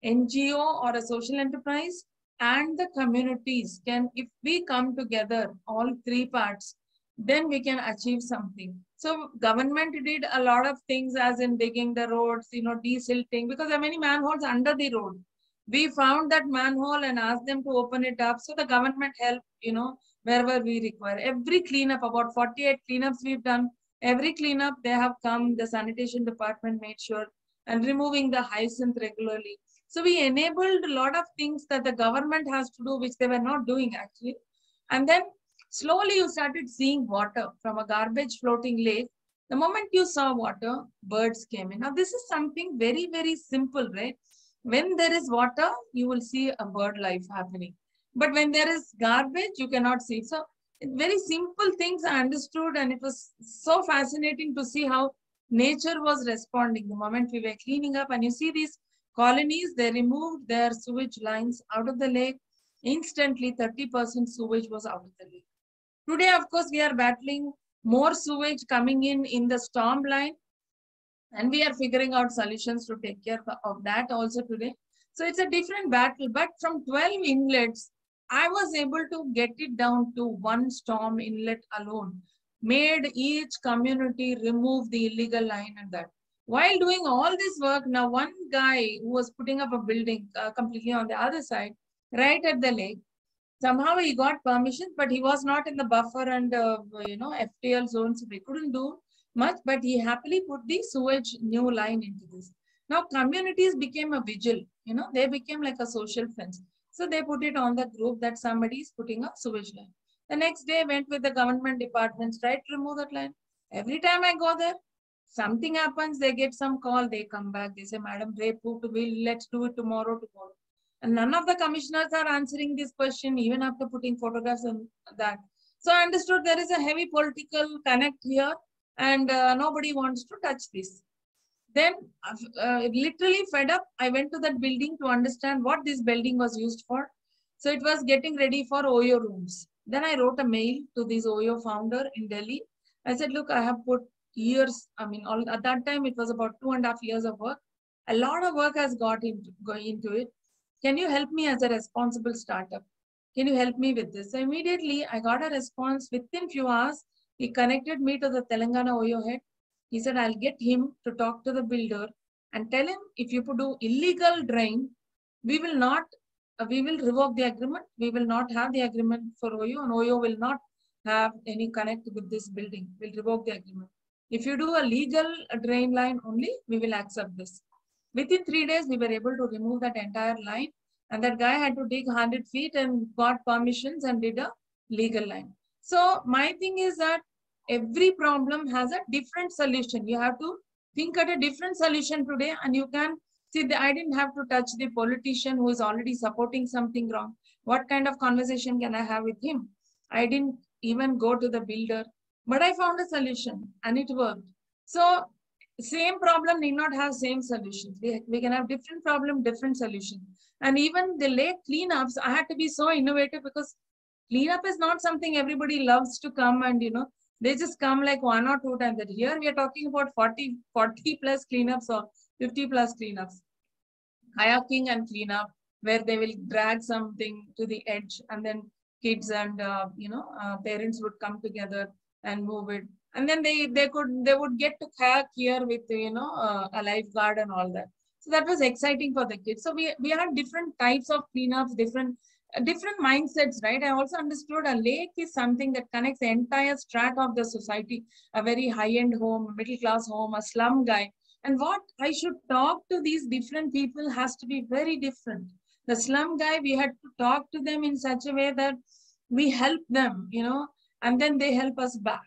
NGO or a social enterprise and the communities can, if we come together, all three parts, then we can achieve something. So government did a lot of things, as in digging the roads, desilting, because there are many manholes under the road. We found that manhole and asked them to open it up. So the government helped, wherever we require. Every cleanup, about 48 cleanups we've done. Every cleanup, they have come, the sanitation department made sure, and removing the hyacinth regularly. So we enabled a lot of things that the government has to do, which they were not doing actually. And then slowly you started seeing water from a garbage floating lake. The moment you saw water, birds came in. Now this is something very, very simple, right? When there is water, you will see a bird life happening. But when there is garbage, you cannot see. So very simple things I understood, and it was so fascinating to see how nature was responding the moment we were cleaning up. And you see these colonies, they removed their sewage lines out of the lake. Instantly, 30% sewage was out of the lake. Today, of course, we are battling more sewage coming in the storm line. And we are figuring out solutions to take care of that also today. So it's a different battle. But from 12 inlets, I was able to get it down to one storm inlet alone. Made each community remove the illegal line and that. While doing all this work, now one guy who was putting up a building completely on the other side, right at the lake, somehow he got permission, but he was not in the buffer and FTL zones. So we couldn't do much, but he happily put the sewage new line into this. Now communities became a vigil, they became like a social fence. So they put it on the group that somebody is putting a sewage line. The next day went with the government departments, tried to remove that line. Every time I go there, something happens, they get some call, they come back, they say, Madam, let's do it tomorrow. And none of the commissioners are answering this question, even after putting photographs on that. So I understood there is a heavy political connect here, and nobody wants to touch this. Then, literally fed up, I went to that building to understand what this building was used for. So it was getting ready for OYO rooms. Then I wrote a mail to this OYO founder in Delhi. I said, look, I have put years, at that time it was about 2.5 years of work. A lot of work has going into it. Can you help me as a responsible startup? Can you help me with this? So immediately I got a response within few hours. He connected me to the Telangana OYO head. He said, I'll get him to talk to the builder and tell him, if you do illegal drain, we will not, we will revoke the agreement. We will not have the agreement for OYO, and OYO will not have any connect with this building. We'll revoke the agreement. If you do a legal drain line only, we will accept this. Within 3 days, we were able to remove that entire line, and that guy had to dig 100 feet and got permissions and did a legal line. So my thing is that every problem has a different solution. You have to think at a different solution today, and you can see that I didn't have to touch the politician who is already supporting something wrong. What kind of conversation can I have with him? I didn't even go to the builder, but I found a solution and it worked. So same problem need not have same solutions. We can have different problem, different solution. And even the lake cleanups, I had to be so innovative, because cleanup is not something everybody loves to come and, they just come like 1 or 2 times. That here we are talking about 40 plus cleanups or 50 plus cleanups. Kayaking and cleanup, where they will drag something to the edge, and then kids and parents would come together and move it. And then they would get to kayak here with a lifeguard and all that. So that was exciting for the kids. So we had different types of cleanups, different mindsets, right? I also understood a lake is something that connects the entire strata of the society, a very high-end home, middle class home, a slum guy. And what I should talk to these different people has to be very different. The slum guy, we had to talk to them in such a way that we help them, and then they help us back.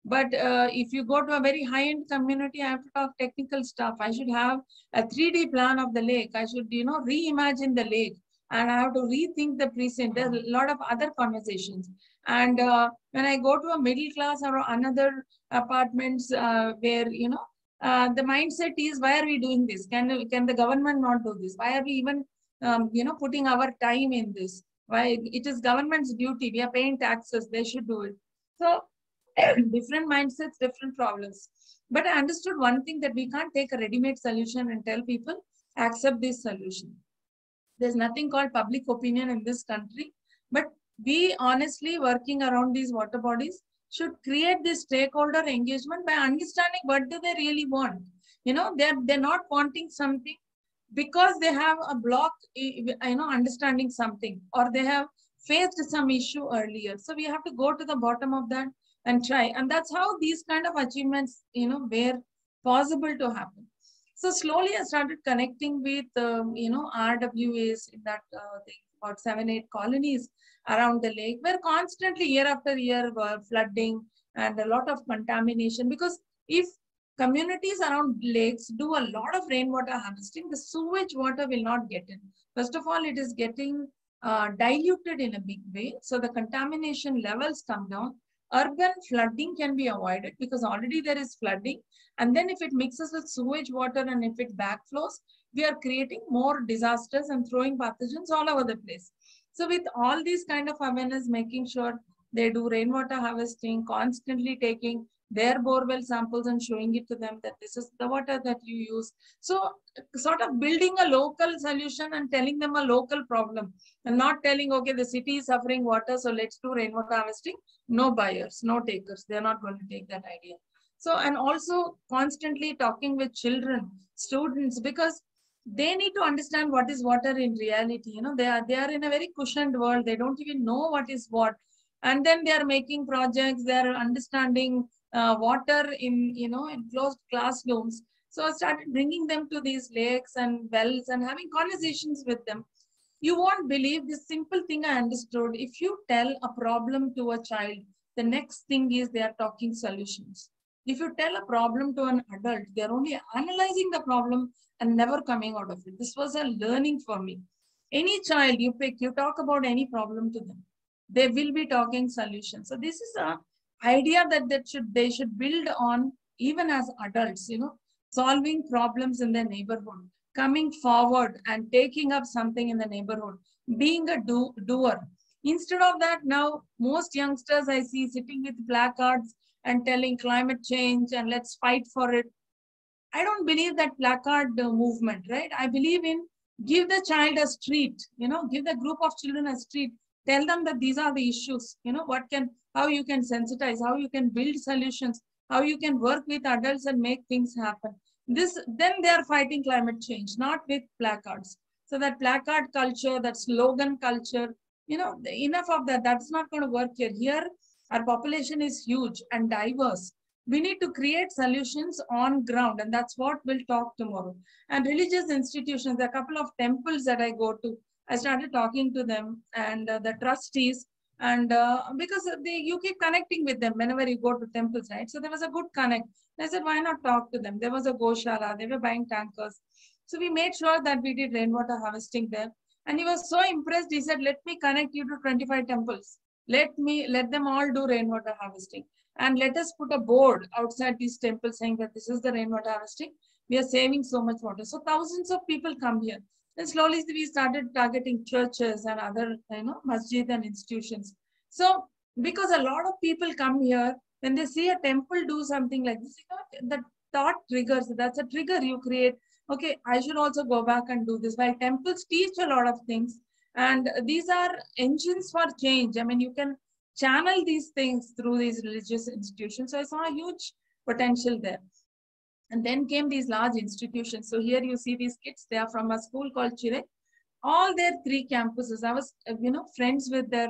But if you go to a very high-end community, I have to talk technical stuff. I should have a 3D plan of the lake. I should, reimagine the lake. And I have to rethink the precinct. There's a lot of other conversations. And when I go to a middle class or another apartments where, the mindset is, why are we doing this? Can the government not do this? Why are we even, putting our time in this? Why? It is government's duty. We are paying taxes. They should do it. So different mindsets, different problems. But I understood one thing, that we can't take a ready-made solution and tell people, accept this solution. There's nothing called public opinion in this country. But we honestly, working around these water bodies, should create this stakeholder engagement by understanding what do they really want. They're not wanting something because they have a block, understanding something, or they have faced some issue earlier. So we have to go to the bottom of that and try. And that's how these kind of achievements, were possible to happen. So slowly I started connecting with, RWAs in that about 7-8 colonies around the lake, where constantly year after year were flooding and a lot of contamination. Because if communities around lakes do a lot of rainwater harvesting, the sewage water will not get in. First of all, it is getting diluted in a big way. So the contamination levels come down. Urban flooding can be avoided because already there is flooding. And then if it mixes with sewage water and if it backflows, we are creating more disasters and throwing pathogens all over the place. So with all these kind of awareness, making sure they do rainwater harvesting, constantly taking their borewell samples and showing it to them that this is the water that you use. So sort of building a local solution and telling them a local problem, and not telling, okay, the city is suffering water, so let's do rainwater harvesting. No buyers, no takers. They're not going to take that idea. So, and also constantly talking with children, students, because they need to understand what is water in reality. They are in a very cushioned world. They don't even know what is what. And then they are making projects. They are understanding water in, in closed classrooms. So I started bringing them to these lakes and wells and having conversations with them. You won't believe this simple thing I understood. If you tell a problem to a child, the next thing is they are talking solutions. If you tell a problem to an adult, they're only analyzing the problem and never coming out of it. This was a learning for me. Any child you pick, you talk about any problem to them, they will be talking solutions. So this is an idea that they should build on even as adults, solving problems in their neighborhood, coming forward and taking up something in the neighborhood, being a doer. Instead of that, now most youngsters I see sitting with placards and telling climate change and let's fight for it. I don't believe that placard movement, right? I believe in give the child a street, give the group of children a street, tell them that these are the issues, how you can sensitize, how you can build solutions, how you can work with adults and make things happen. Then they are fighting climate change, not with placards. So that placard culture, that slogan culture, enough of that. That's not going to work here. Here, our population is huge and diverse. We need to create solutions on ground, and that's what we'll talk tomorrow. And religious institutions, there are a couple of temples that I go to. I started talking to them and the trustees, and because you keep connecting with them whenever you go to temples, right? So there was a good connect. I said, why not talk to them? There was a goshala, they were buying tankers. So we made sure that we did rainwater harvesting there. And he was so impressed. He said, let me connect you to 25 temples. Let them all do rainwater harvesting. And let us put a board outside these temples saying that this is the rainwater harvesting. We are saving so much water. So thousands of people come here. And slowly we started targeting churches and other, masjid and institutions. So because a lot of people come here, when they see a temple do something like this, the thought triggers. That's a trigger you create. Okay, I should also go back and do this. While temples teach a lot of things, and these are engines for change. I mean, you can channel these things through these religious institutions. So I saw a huge potential there. And then came these large institutions. So here you see these kids. They are from a school called Chire. All their 3 campuses. I was, friends with their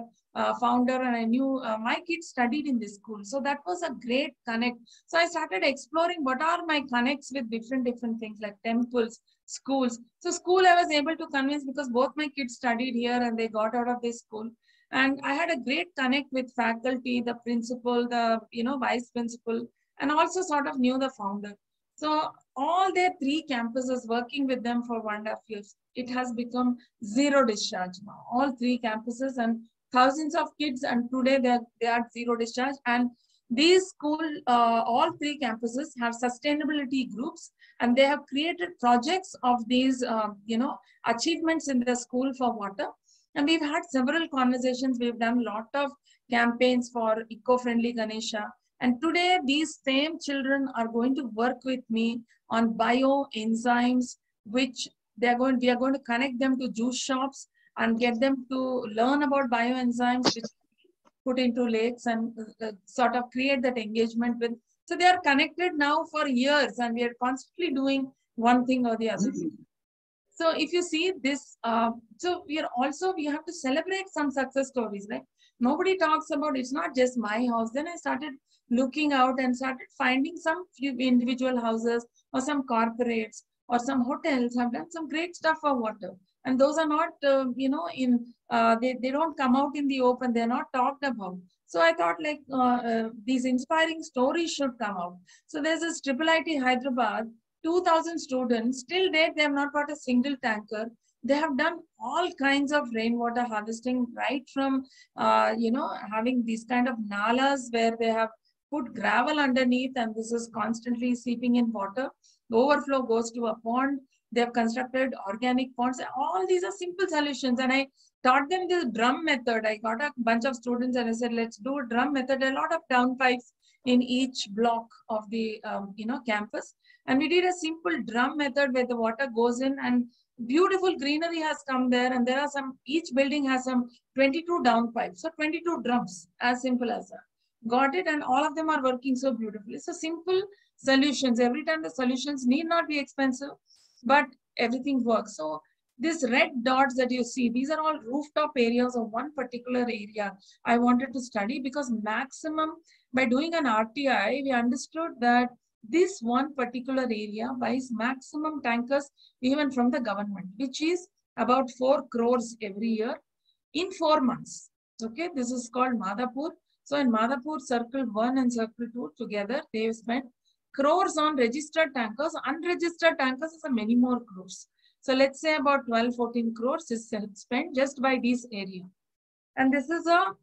founder, and I knew my kids studied in this school. So that was a great connect. So I started exploring what are my connects with different things like temples, schools. So school I was able to convince because both my kids studied here and they got out of this school. And I had a great connect with faculty, the principal, the vice principal, and also sort of knew the founder. So all their 3 campuses, working with them for 1.5 years, it has become zero discharge now. All 3 campuses and thousands of kids, and today they are zero discharge. And these school, all 3 campuses have sustainability groups, and they have created projects of these, achievements in the school for water. And we've had several conversations. We've done a lot of campaigns for eco-friendly Ganesha. And today, these same children are going to work with me on bioenzymes, which we are going to connect them to juice shops and get them to learn about bioenzymes, which put into lakes and sort of create that engagement with. So they are connected now for years, and we are constantly doing one thing or the other. So if you see this, so we have to celebrate some success stories, right? Nobody talks about, it's not just my house. Then I started looking out and started finding some few individual houses or some corporates or some hotels have done some great stuff for water. And those are not, they don't come out in the open. They're not talked about. So I thought these inspiring stories should come out. So there's this IIIT Hyderabad, 2,000 students, till date, they have not got a single tanker. They have done all kinds of rainwater harvesting, right from, having these kind of nalas where they have put gravel underneath, and this is constantly seeping in water. The overflow goes to a pond. They have constructed organic ponds. All these are simple solutions. And I taught them this drum method. I got a bunch of students and I said, let's do a drum method. A lot of downpipes in each block of the, campus. And we did a simple drum method where the water goes in, and beautiful greenery has come there. And there are each building has some 22 downpipes. So 22 drums, as simple as that. Got it? And all of them are working so beautifully. So simple solutions. Every time the solutions need not be expensive, but everything works. So these red dots that you see, these are all rooftop areas of one particular area I wanted to study, because maximum, by doing an RTI, we understood that this one particular area buys maximum tankers even from the government, which is about 4 crores every year in 4 months. Okay, this is called Madhapur. So in Madhapur, Circle 1 and Circle 2 together, they spent crores on registered tankers. Unregistered tankers is many more crores. So let's say about 12-14 crores is spent just by this area. And this is a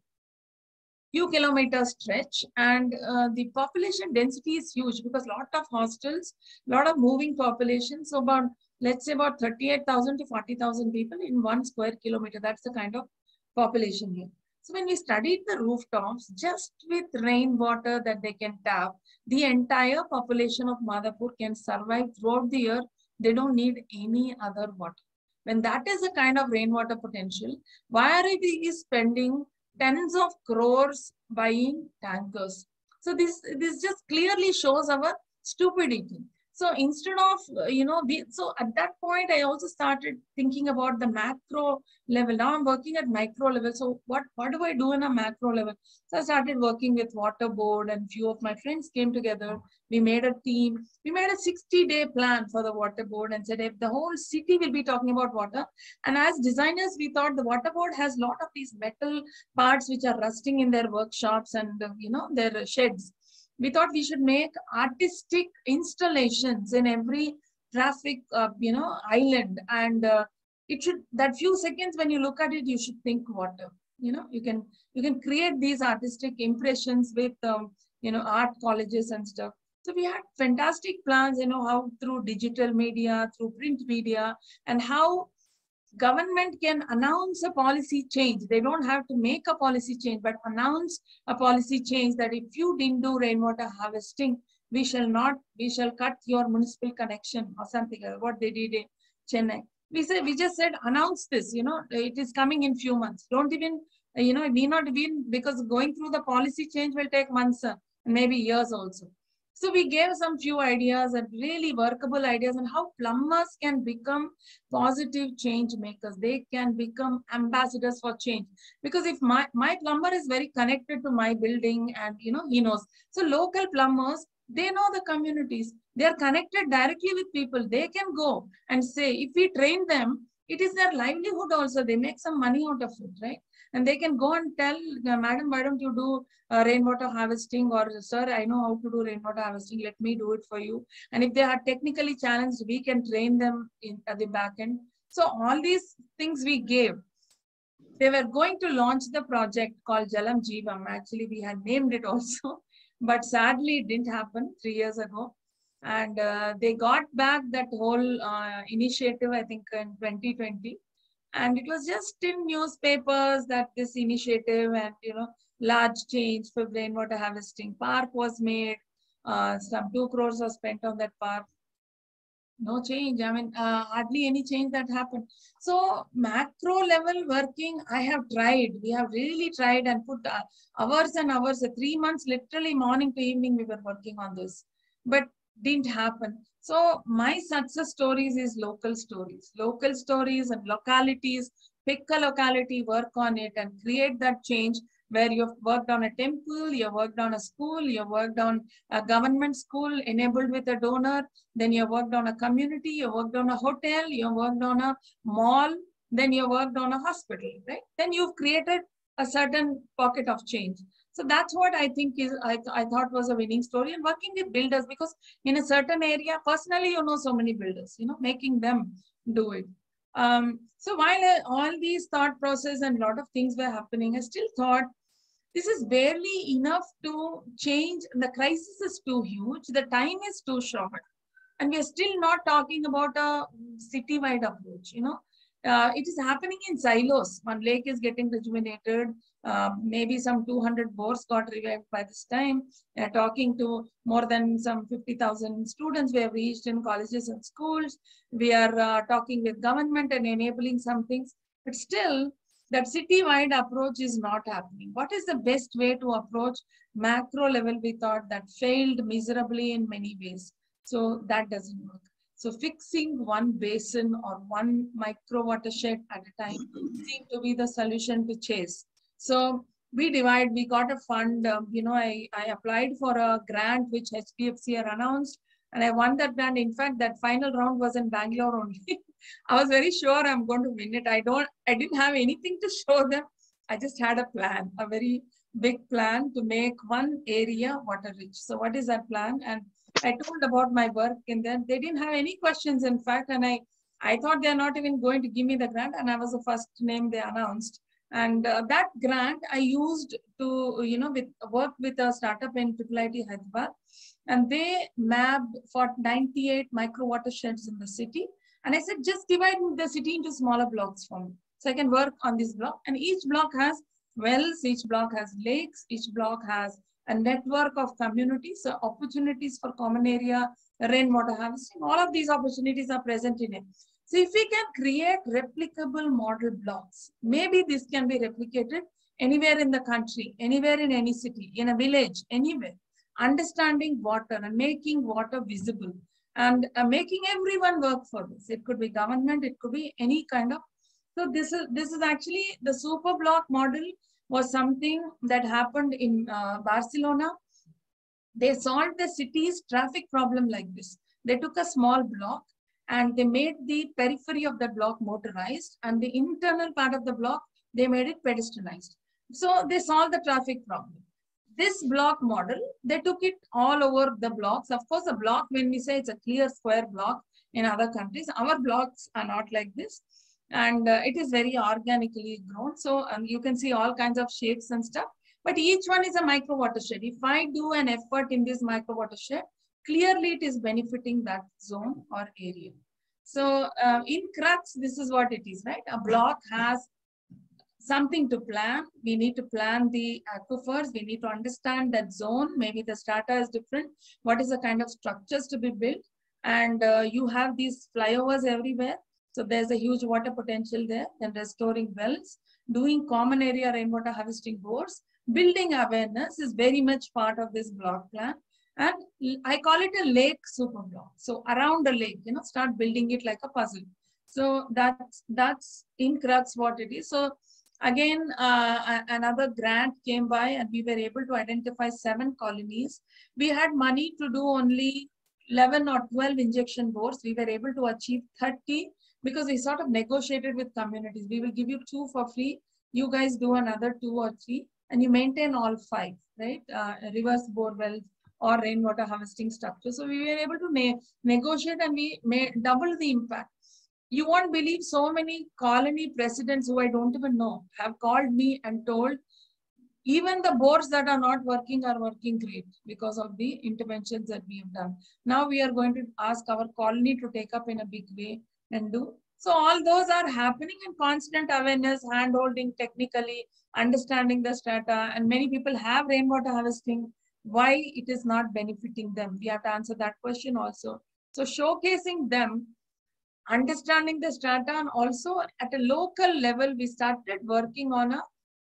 few kilometers stretch, and the population density is huge because a lot of hostels, a lot of moving population. So about, let's say about 38,000 to 40,000 people in 1 square kilometer. That's the kind of population here. So when we studied the rooftops, just with rainwater that they can tap, the entire population of Madhapur can survive throughout the year. They don't need any other water. When that is the kind of rainwater potential, why are we spending tens of crores buying tankers? So this just clearly shows our stupidity. So instead of, so at that point, I also started thinking about the macro level. Now I'm working at micro level. So what do I do in a macro level? So I started working with water board, and few of my friends came together. We made a team. We made a 60-day plan for the water board and said, if the whole city will be talking about water. And as designers, we thought the water board has a lot of these metal parts which are rusting in their workshops and, their sheds. We thought we should make artistic installations in every traffic, island. And it should, that few seconds when you look at it, you should think water. You can create these artistic impressions with, art colleges and stuff. So we had fantastic plans, how through digital media, through print media, and how government can announce a policy change. They don't have to make a policy change, but announce a policy change that if you didn't do rainwater harvesting, we shall cut your municipal connection or something like what they did in Chennai. We just said, announce this, it is coming in few months. Don't even, it need not even, because going through the policy change will take months, maybe years also. So we gave some few ideas and really workable ideas on how plumbers can become positive change makers. They can become ambassadors for change. Because if my plumber is very connected to my building and, he knows. So local plumbers, they know the communities. They are connected directly with people. They can go and say, if we train them, it is their livelihood also. They make some money out of it, right? And they can go and tell, madam, why don't you do rainwater harvesting? Or, sir, I know how to do rainwater harvesting. Let me do it for you. And if they are technically challenged, we can train them at the back end. So all these things we gave. They were going to launch the project called Jalam Jeevam. Actually, we had named it also. But sadly, it didn't happen 3 years ago. And they got back that whole initiative, I think, in 2020. And it was just in newspapers that this initiative and, large change for rainwater harvesting. Park was made. Some 2 crores was spent on that park. No change. I mean, hardly any change that happened. So macro level working, I have tried. We have really tried and put hours and hours, 3 months, literally morning to evening, we were working on this. But didn't happen. So my success stories is local stories and localities. Pick a locality, work on it and create that change where you've worked on a temple, you've worked on a school, you've worked on a government school enabled with a donor, then you worked on a community, you worked on a hotel, you worked on a mall, then you worked on a hospital, right? Then you've created a certain pocket of change. So that's what I think is, I thought was a winning story, and working with builders, because in a certain area, personally, so many builders, making them do it. So while all these thought process and a lot of things were happening, I still thought this is barely enough to change. The crisis is too huge. The time is too short. And we are still not talking about a city-wide approach, it is happening in silos. One lake is getting rejuvenated. Maybe some 200 bores got revived by this time. Talking to more than some 50,000 students we have reached in colleges and schools. We are talking with government and enabling some things. But still, that city-wide approach is not happening. What is the best way to approach macro level? We thought that failed miserably in many ways. So that doesn't work. So fixing one basin or one micro watershed at a time seemed to be the solution to chase. So we got a fund. I applied for a grant which HDFC had announced, and I won that grant. In fact, that final round was in Bangalore only. I was very sure I'm going to win it. I didn't have anything to show them. I just had a plan, a very big plan to make one area water rich. So what is that plan? And I told about my work in there. They didn't have any questions, in fact, and I thought they're not even going to give me the grant, and I was the first name they announced. And that grant I used to, work with a startup in IIIT Hyderabad, and they mapped for 98 micro watersheds in the city. And I said, just divide the city into smaller blocks for me, so I can work on this block. And each block has wells, each block has lakes, each block has a network of communities, so opportunities for common area, rainwater harvesting, all of these opportunities are present in it. So if we can create replicable model blocks, maybe this can be replicated anywhere in the country, anywhere in any city, in a village, anywhere. Understanding water and making water visible and making everyone work for this. It could be government, it could be any kind of. So this is actually the super block model was something that happened in Barcelona. They solved the city's traffic problem like this. They took a small block and they made the periphery of the block motorized, and the internal part of the block, they made it pedestrianized. So they solved the traffic problem. This block model, they took it all over the blocks. Of course, a block, when we say it's a clear square block in other countries, our blocks are not like this. And it is very organically grown. So you can see all kinds of shapes and stuff. But each one is a micro watershed. If I do an effort in this micro watershed, clearly it is benefiting that zone or area. So in Crux, this is what it is, right? A block has something to plan. We need to plan the aquifers. We need to understand that zone. Maybe the strata is different. What is the kind of structures to be built? And you have these flyovers everywhere. So there's a huge water potential there. Then restoring wells, doing common area rainwater harvesting bores, building awareness is very much part of this block plan. And I call it a lake super block. So around a lake, start building it like a puzzle. So that's in Crux what it is. So again, another grant came by and we were able to identify 7 colonies. We had money to do only 11 or 12 injection bores. We were able to achieve 30 because we sort of negotiated with communities. We will give you 2 for free. You guys do another 2 or 3 and you maintain all 5, right? Reverse bore wells or rainwater harvesting structure. So we were able to negotiate and we double the impact. You won't believe so many colony presidents who I don't even know have called me and told even the bores that are not working are working great because of the interventions that we have done. Now we are going to ask our colony to take up in a big way and do. So all those are happening, and constant awareness, hand-holding technically, understanding the strata, and many people have rainwater harvesting. Why it is not benefiting them? We have to answer that question also. So showcasing them, understanding the strata, and also at a local level, we started working on a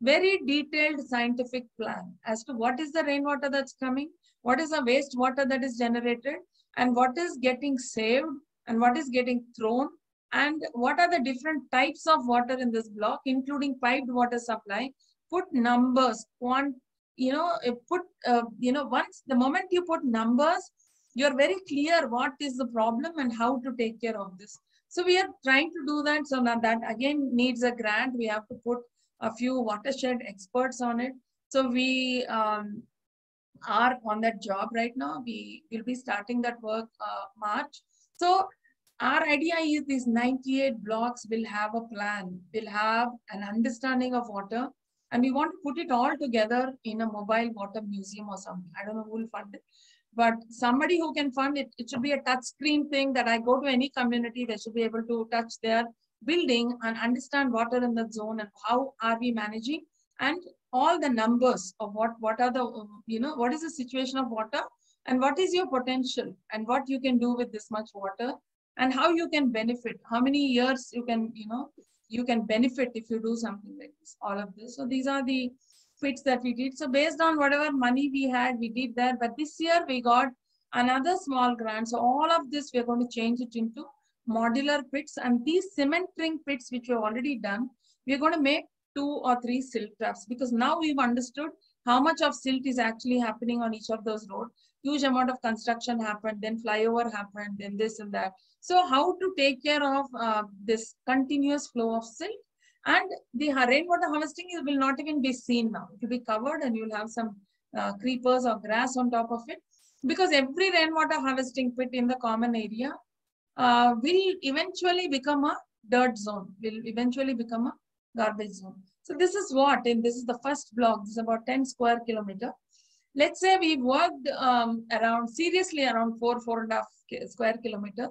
very detailed scientific plan as to what is the rainwater that's coming, what is the wastewater that is generated, and what is getting saved, and what is getting thrown, and what are the different types of water in this block, including piped water supply. Put numbers, once the moment you put numbers, you're very clear what is the problem and how to take care of this. So we are trying to do that. So now that again needs a grant. We have to put a few watershed experts on it. So we are on that job right now. We will be starting that work March. So our idea is these 98 blocks will have a plan, will have an understanding of water, and we want to put it all together in a mobile water museum or something. I don't know who will fund it, but somebody who can fund it. It should be a touch screen thing that I go to any community, they should be able to touch their building and understand water in the zone and how are we managing, and all the numbers of what are the, what is the situation of water and what is your potential and what you can do with this much water and how you can benefit, how many years you can, you can benefit if you do something like this, all of this. So these are the pits that we did. So based on whatever money we had, we did that. But this year we got another small grant. So all of this, we're going to change it into modular pits, and these cement ring pits, which we've already done, we're going to make 2 or 3 silt traps, because now we've understood how much of silt is actually happening on each of those roads. Huge amount of construction happened, then flyover happened, then this and that. So how to take care of this continuous flow of silt, and the rainwater harvesting will not even be seen now. It will be covered and you'll have some creepers or grass on top of it, because every rainwater harvesting pit in the common area will eventually become a dirt zone, will eventually become a garbage zone. So this is what, and this is the first block, this is about 10 square kilometer. Let's say we worked seriously around 4.5 square kilometer.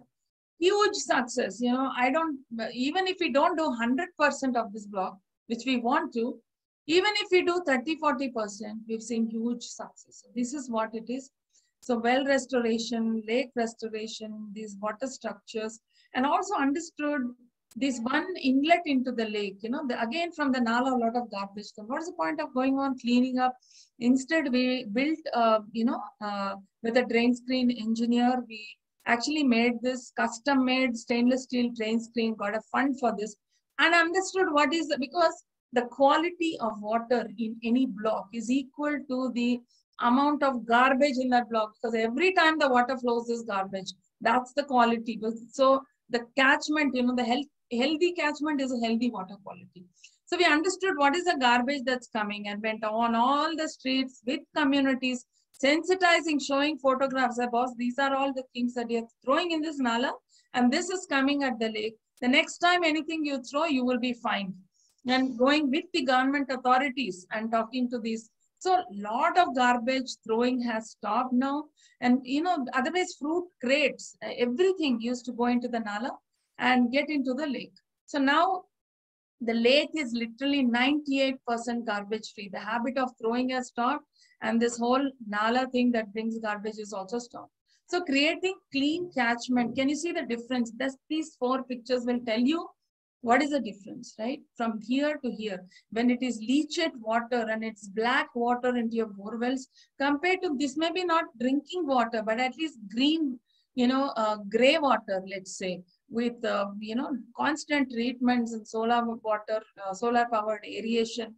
Huge success, even if we don't do 100% of this block, which we want to, even if we do 30-40%, we've seen huge success. So this is what it is. So well restoration, lake restoration, these water structures, and also understood this one inlet into the lake, again from the Nala, a lot of garbage comes. What is the point of going on cleaning up? Instead, we built, with a drain screen engineer, we actually made this custom made stainless steel train screen, got a fund for this, and understood what is because the quality of water in any block is equal to the amount of garbage in that block, because every time the water flows is garbage. That's the quality. So the catchment, the healthy catchment is a healthy water quality. So we understood what is the garbage that's coming and went on all the streets with communities, sensitizing, showing photographs about these are all the things that you're throwing in this nala, and this is coming at the lake. The next time anything you throw, you will be fined. And going with the government authorities and talking to these. So a lot of garbage throwing has stopped now. And, otherwise fruit crates, everything used to go into the nala and get into the lake. So now the lake is literally 98% garbage free. The habit of throwing has stopped, and this whole nala thing that brings garbage is also stopped. So creating clean catchment, can you see the difference? These 4 pictures will tell you what is the difference, right? From here to here, when it is leached water and it's black water into your borewells, compared to this may be not drinking water, but at least green, gray water, let's say, with, constant treatments and solar water, solar powered aeration,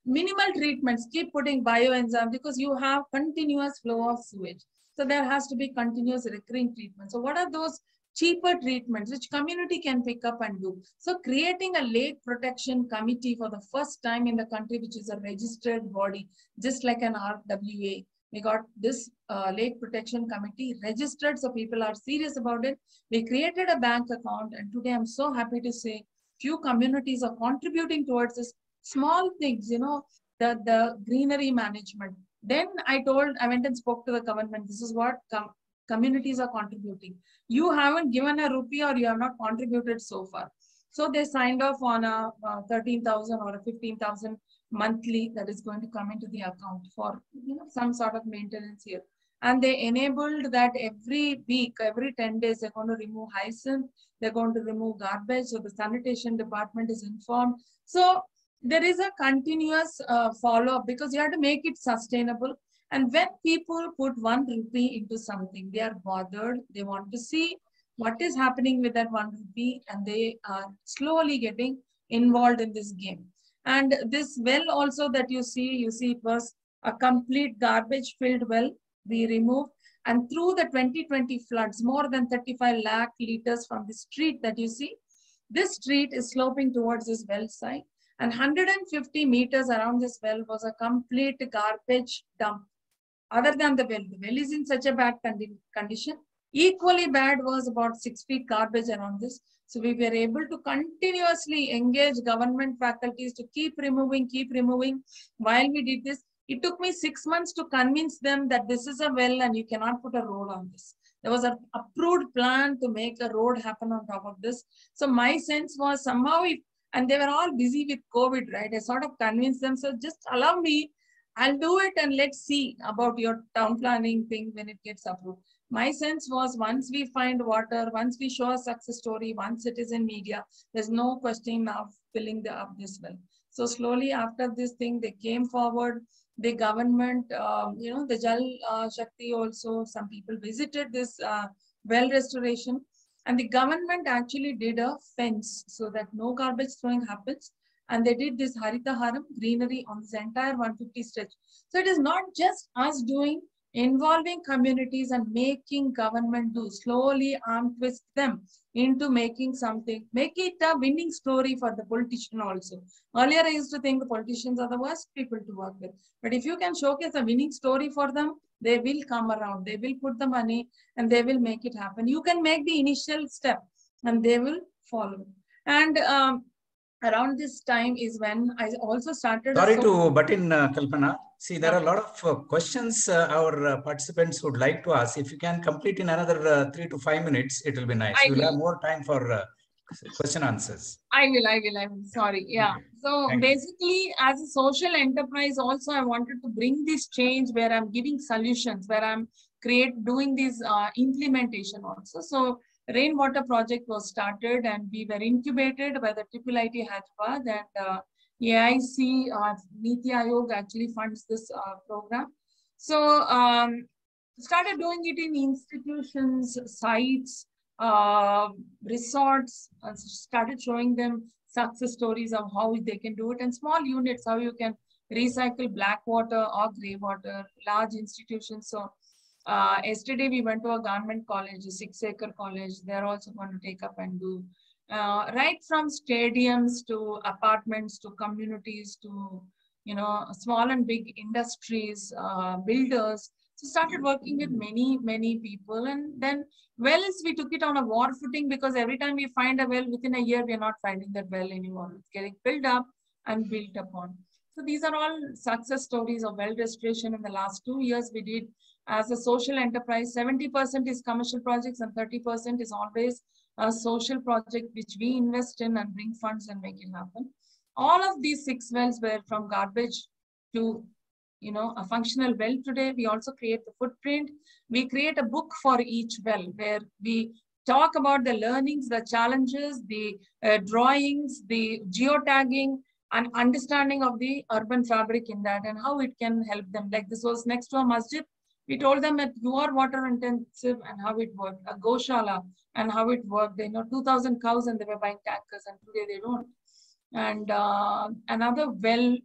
minimal treatments, keep putting bioenzyme because you have continuous flow of sewage. So there has to be continuous recurring treatment. So what are those cheaper treatments which community can pick up and do? So creating a lake protection committee for the first time in the country, which is a registered body, just like an RWA. We got this lake protection committee registered, so people are serious about it. We created a bank account, and today I'm so happy to say few communities are contributing towards this. Small things, the greenery management. Then I went and spoke to the government. This is what communities are contributing. You haven't given a rupee or you have not contributed so far. So they signed off on a 13,000 or a 15,000 monthly that is going to come into the account for some sort of maintenance here. And they enabled that every week, every 10 days, they're going to remove hyacinth, they're going to remove garbage. So the sanitation department is informed. So there is a continuous follow-up because you have to make it sustainable. And when people put 1 rupee into something, they are bothered. They want to see what is happening with that 1 rupee, and they are slowly getting involved in this game. And this well also that you see it was a complete garbage-filled well. We removed, and through the 2020 floods, more than 35 lakh liters from the street that you see, this street is sloping towards this well site. And 150 meters around this well was a complete garbage dump. Other than the well is in such a bad condition. Equally bad was about 6 feet garbage around this. So we were able to continuously engage government faculties to keep removing. While we did this, it took me 6 months to convince them that this is a well and you cannot put a road on this. There was an approved plan to make a road happen on top of this. So my sense was somehow, and they were all busy with COVID, right? I sort of convinced them, so just allow me, I'll do it and let's see about your town planning thing when it gets approved. My sense was once we find water, once we show a success story, once it is in media, there's no question of filling up this well. So slowly after this thing, they came forward. The government, the Jal Shakti also, some people visited this well restoration. And the government actually did a fence so that no garbage throwing happens. And they did this Harita Haram, greenery on this entire 150 stretch. So it is not just us doing, involving communities and making government do, slowly arm twist them into making something, make it a winning story for the politician also. Earlier I used to think the politicians are the worst people to work with. But if you can showcase a winning story for them, they will come around, they will put the money and they will make it happen. You can make the initial step and they will follow. And around this time is when I also started. Sorry to butt in, Kalpana. See, there are a lot of questions our participants would like to ask. If you can complete in another 3 to 5 minutes, it will be nice. We'll have more time for question answers. I will. Sorry. Yeah. Okay. So basically, as a social enterprise, also I wanted to bring this change where I'm giving solutions, where I'm doing this implementation also. So rainwater project was started and we were incubated by the IIIT Hyderabad, and AIC, Niti Aayog actually funds this program. So Started doing it in institutions, sites, resorts, started showing them success stories of how they can do it, and small units, how you can recycle black water or gray water, large institutions. So yesterday we went to a government college, a 6-acre college. They're also going to take up and do right from stadiums to apartments to communities to, you know, small and big industries, builders. So started working with many people, and then wells, we took it on a war footing, because every time we find a well, within a year, we are not finding that well anymore. It's getting filled up and built upon. So these are all success stories of well restoration in the last 2 years. We did as a social enterprise. 70% is commercial projects and 30% is always a social project which we invest in and bring funds and make it happen. All of these 6 wells were from garbage to, you know, a functional well today. We also create the footprint. We create a book for each well where we talk about the learnings, the challenges, the drawings, the geotagging, and understanding of the urban fabric in that and how it can help them. Like this was next to a masjid. We told them that you are water intensive and how it worked, a goshala and how it worked. They know 2,000 cows and they were buying tankers, and today they don't. And another well,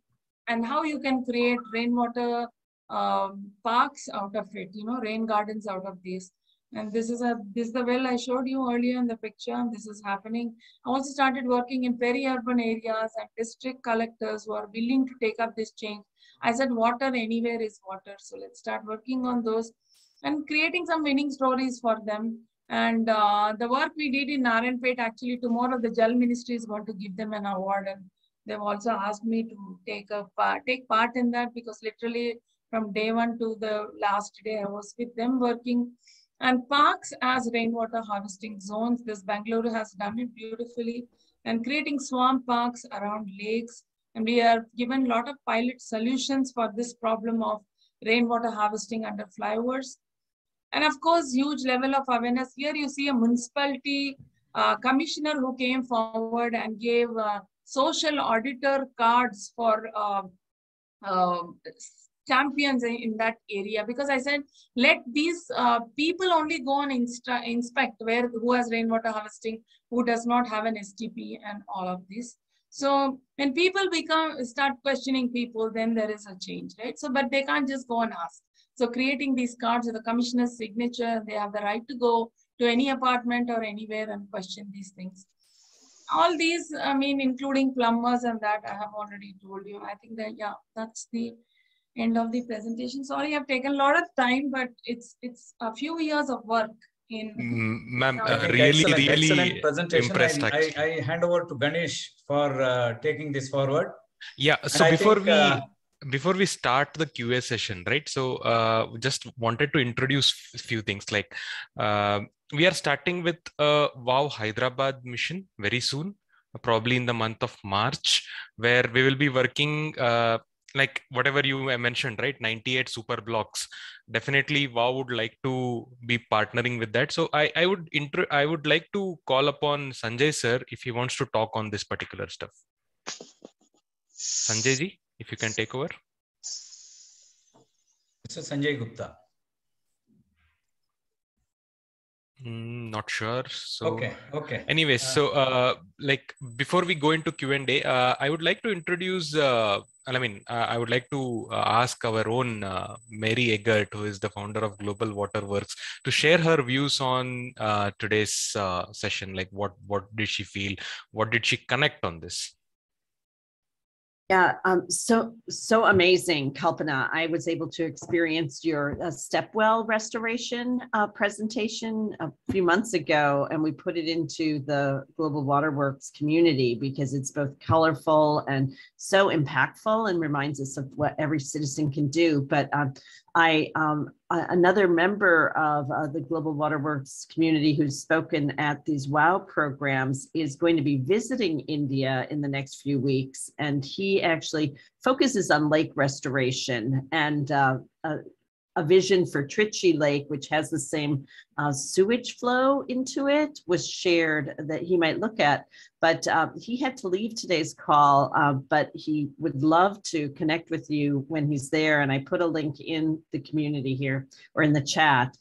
and how you can create rainwater parks out of it, you know, rain gardens out of these. And this is the well I showed you earlier in the picture, and this is happening. I also started working in peri-urban areas and district collectors who are willing to take up this change. I said water anywhere is water. So let's start working on those and creating some winning stories for them. And the work we did in Narayanpet, actually tomorrow the Jal Ministry is going to give them an award, and they've also asked me to take part in that, because literally from day one to the last day, I was with them working. And parks as rainwater harvesting zones, this Bangalore has done it beautifully, and creating swamp parks around lakes. And we are given a lot of pilot solutions for this problem of rainwater harvesting under flyovers. And of course, huge level of awareness. Here you see a municipality commissioner who came forward and gave social auditor cards for champions in that area, because I said, let these people only go and inspect who has rainwater harvesting, who does not have an STP and all of this. So when people start questioning people, then there is a change, right? So, but they can't just go and ask. So creating these cards with the commissioner's signature, they have the right to go to any apartment or anywhere and question these things. All these, I mean, including plumbers and that, I have already told you. I think that, yeah, that's the end of the presentation. Sorry, I've taken a lot of time, but it's a few years of work. Ma'am, really excellent presentation. Impressed, I hand over to Ganesh for taking this forward. Yeah. So before we start the QA session, right? So just wanted to introduce a few things. Like we are starting with a WOW Hyderabad mission very soon, probably in the month of March, where we will be working like whatever you mentioned, right? 98 super blocks. Definitely WOW would like to be partnering with that. So I would like to call upon Sanjay sir if he wants to talk on this particular stuff. Sanjay ji, if you can take over. Mr. Sanjay Gupta. Not sure. So okay. Anyways, so like before we go into Q&A, I would like to introduce. I would like to ask our own Mary Eggert, who is the founder of Global Water Works, to share her views on today's session. Like, what did she feel? What did she connect on this? Yeah, so amazing, Kalpana. I was able to experience your stepwell restoration presentation a few months ago, and we put it into the Global Waterworks community because it's both colorful and so impactful and reminds us of what every citizen can do. But another member of the Global Waterworks community who's spoken at these WOW programs is going to be visiting India in the next few weeks. And he actually focuses on lake restoration. And a vision for Trichy Lake, which has the same sewage flow into it, was shared that he might look at. But he had to leave today's call, but he would love to connect with you when he's there. And I put a link in the community here or in the chat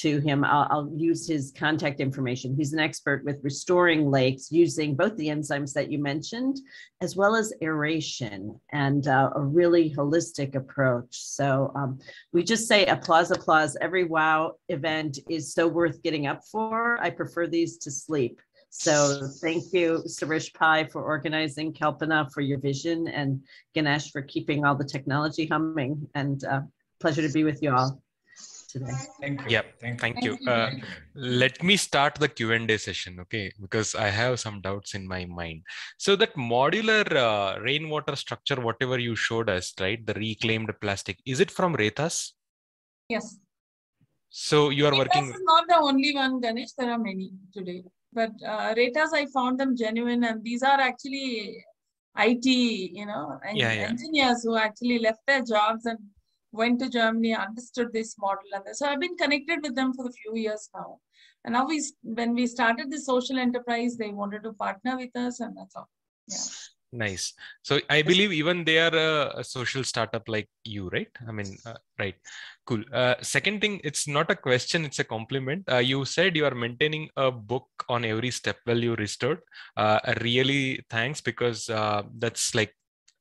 to him. I'll use his contact information. He's an expert with restoring lakes using both the enzymes that you mentioned, as well as aeration, and a really holistic approach. So we just say applause, applause. Every WOW event is so worth getting up for. I prefer these to sleep. So thank you, Suresh Pai, for organizing, Kalpana for your vision, and Ganesh for keeping all the technology humming. And pleasure to be with you all today. Thank you. Yeah, Thank you. thank you. Let me start the Q&A session, okay? Because I have some doubts in my mind. So that modular rainwater structure, whatever you showed us, right? The reclaimed plastic, is it from Retas? Yes. So you are working. Retas is not the only one, Ganesh. There are many today. But Retas, I found them genuine, and these are actually IT, engineers who actually left their jobs and went to Germany, understood this model. And so I've been connected with them for a few years now. And now when we started the social enterprise, they wanted to partner with us, and that's all. Yeah. Nice. So I believe even they are a social startup like you, right? I mean, right. Cool. Second thing, it's not a question, it's a compliment. You said you are maintaining a book on every step well you restored. Really thanks, because that's like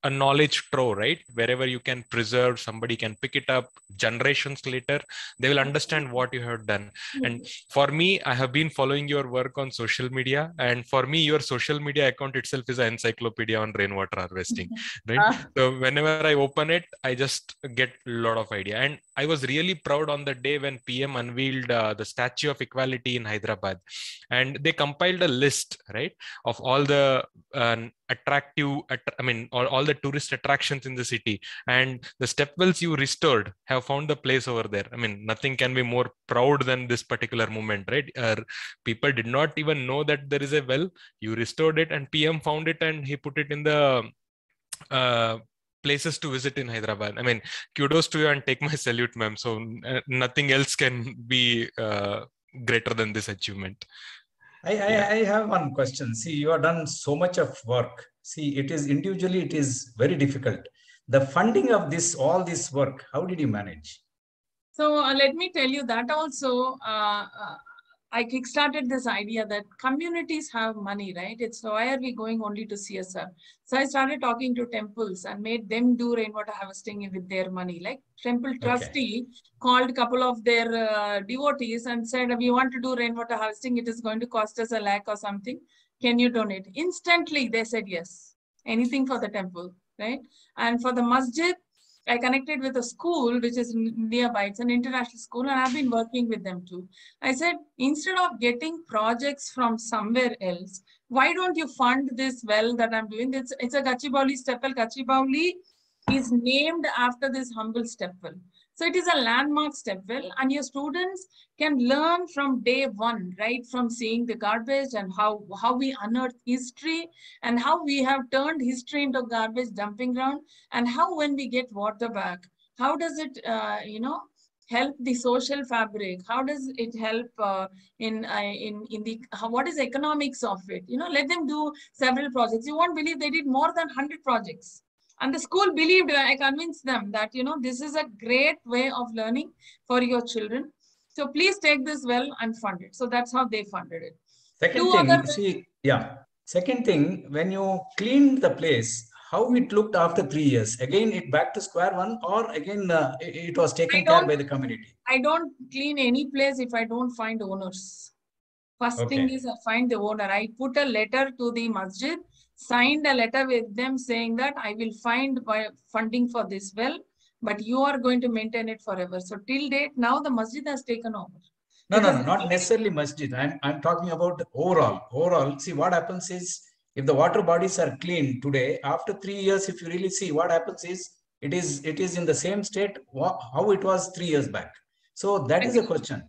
a knowledge trove, right? Wherever you can preserve, somebody can pick it up generations later, they will understand what you have done. And for me, I have been following your work on social media, and for me, your social media account itself is an encyclopedia on rainwater harvesting, right? So whenever I open it, I just get a lot of idea. And I was really proud on the day when PM unveiled the Statue of Equality in Hyderabad, and they compiled a list, right, of all the all the tourist attractions in the city, and the step wells you restored have found the place over there. I mean, nothing can be more proud than this particular moment, right? People did not even know that there is a well, you restored it, and PM found it and he put it in the places to visit in Hyderabad. I mean, kudos to you and take my salute, ma'am. So nothing else can be greater than this achievement. I have one question. See, you have done so much of work. See, it is individually, it is very difficult. The funding of all this work, how did you manage? So let me tell you that also, I kickstarted this idea that communities have money, right? It's why are we going only to CSR? So I started talking to temples and made them do rainwater harvesting with their money. Like temple trustee called a couple of their devotees and said, we want to do rainwater harvesting. It is going to cost us 1 lakh or something. Can you donate? Instantly, they said yes. Anything for the temple, right? And for the masjid, I connected with a school which is nearby. It's an international school, and I've been working with them too. I said, instead of getting projects from somewhere else, why don't you fund this well that I'm doing? It's a Gachibowli step well. Gachibowli is named after this humble step well. So it is a landmark step well, and your students can learn from day one, right? From seeing the garbage and how we unearth history and how we have turned history into garbage dumping ground, and how when we get water back, how does it, help the social fabric? How does it help what is the economics of it? Let them do several projects. You won't believe they did more than 100 projects. And the school believed, I convinced them that, this is a great way of learning for your children. So please take this well and fund it. So that's how they funded it. Second thing, when you cleaned the place, how it looked after 3 years? Again, it back to square one, or again, it was taken care by the community? I don't clean any place if I don't find owners. First thing is I find the owner. I put a letter to the masjid, signed a letter with them saying that I will find funding for this well, but you are going to maintain it forever. So till date, now the masjid has taken over. No, not necessarily masjid. I'm talking about overall. See, what happens is, if the water bodies are clean today, after 3 years, if you really see, what happens is, it is in the same state how it was 3 years back. So that is a question.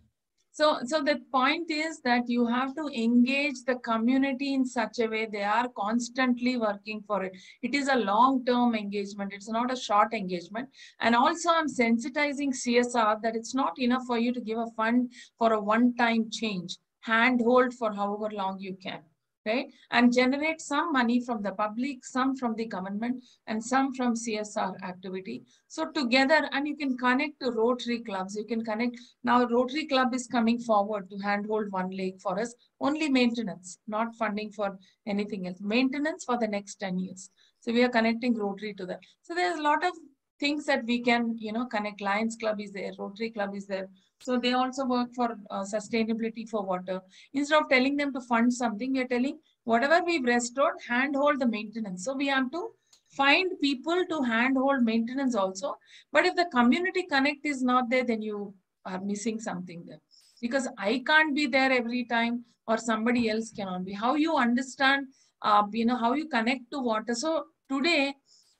So the point is that you have to engage the community in such a way they are constantly working for it. It is a long-term engagement. It's not a short engagement. And also I'm sensitizing CSR that it's not enough for you to give a fund for a one-time change, handhold for however long you can. Right? And generate some money from the public, some from the government, and some from CSR activity. So together, and you can connect to Rotary clubs. You can connect. Now Rotary Club is coming forward to handhold one lake for us. Only maintenance, not funding for anything else. Maintenance for the next 10 years. So we are connecting Rotary to that. So there's a lot of things that we can, connect. Lions Club is there, Rotary Club is there. So they also work for sustainability for water. Instead of telling them to fund something, we are telling whatever we've restored, handhold the maintenance. So we have to find people to handhold maintenance also. But if the community connect is not there, then you are missing something there. Because I can't be there every time or somebody else cannot be. How you understand, how you connect to water. So today,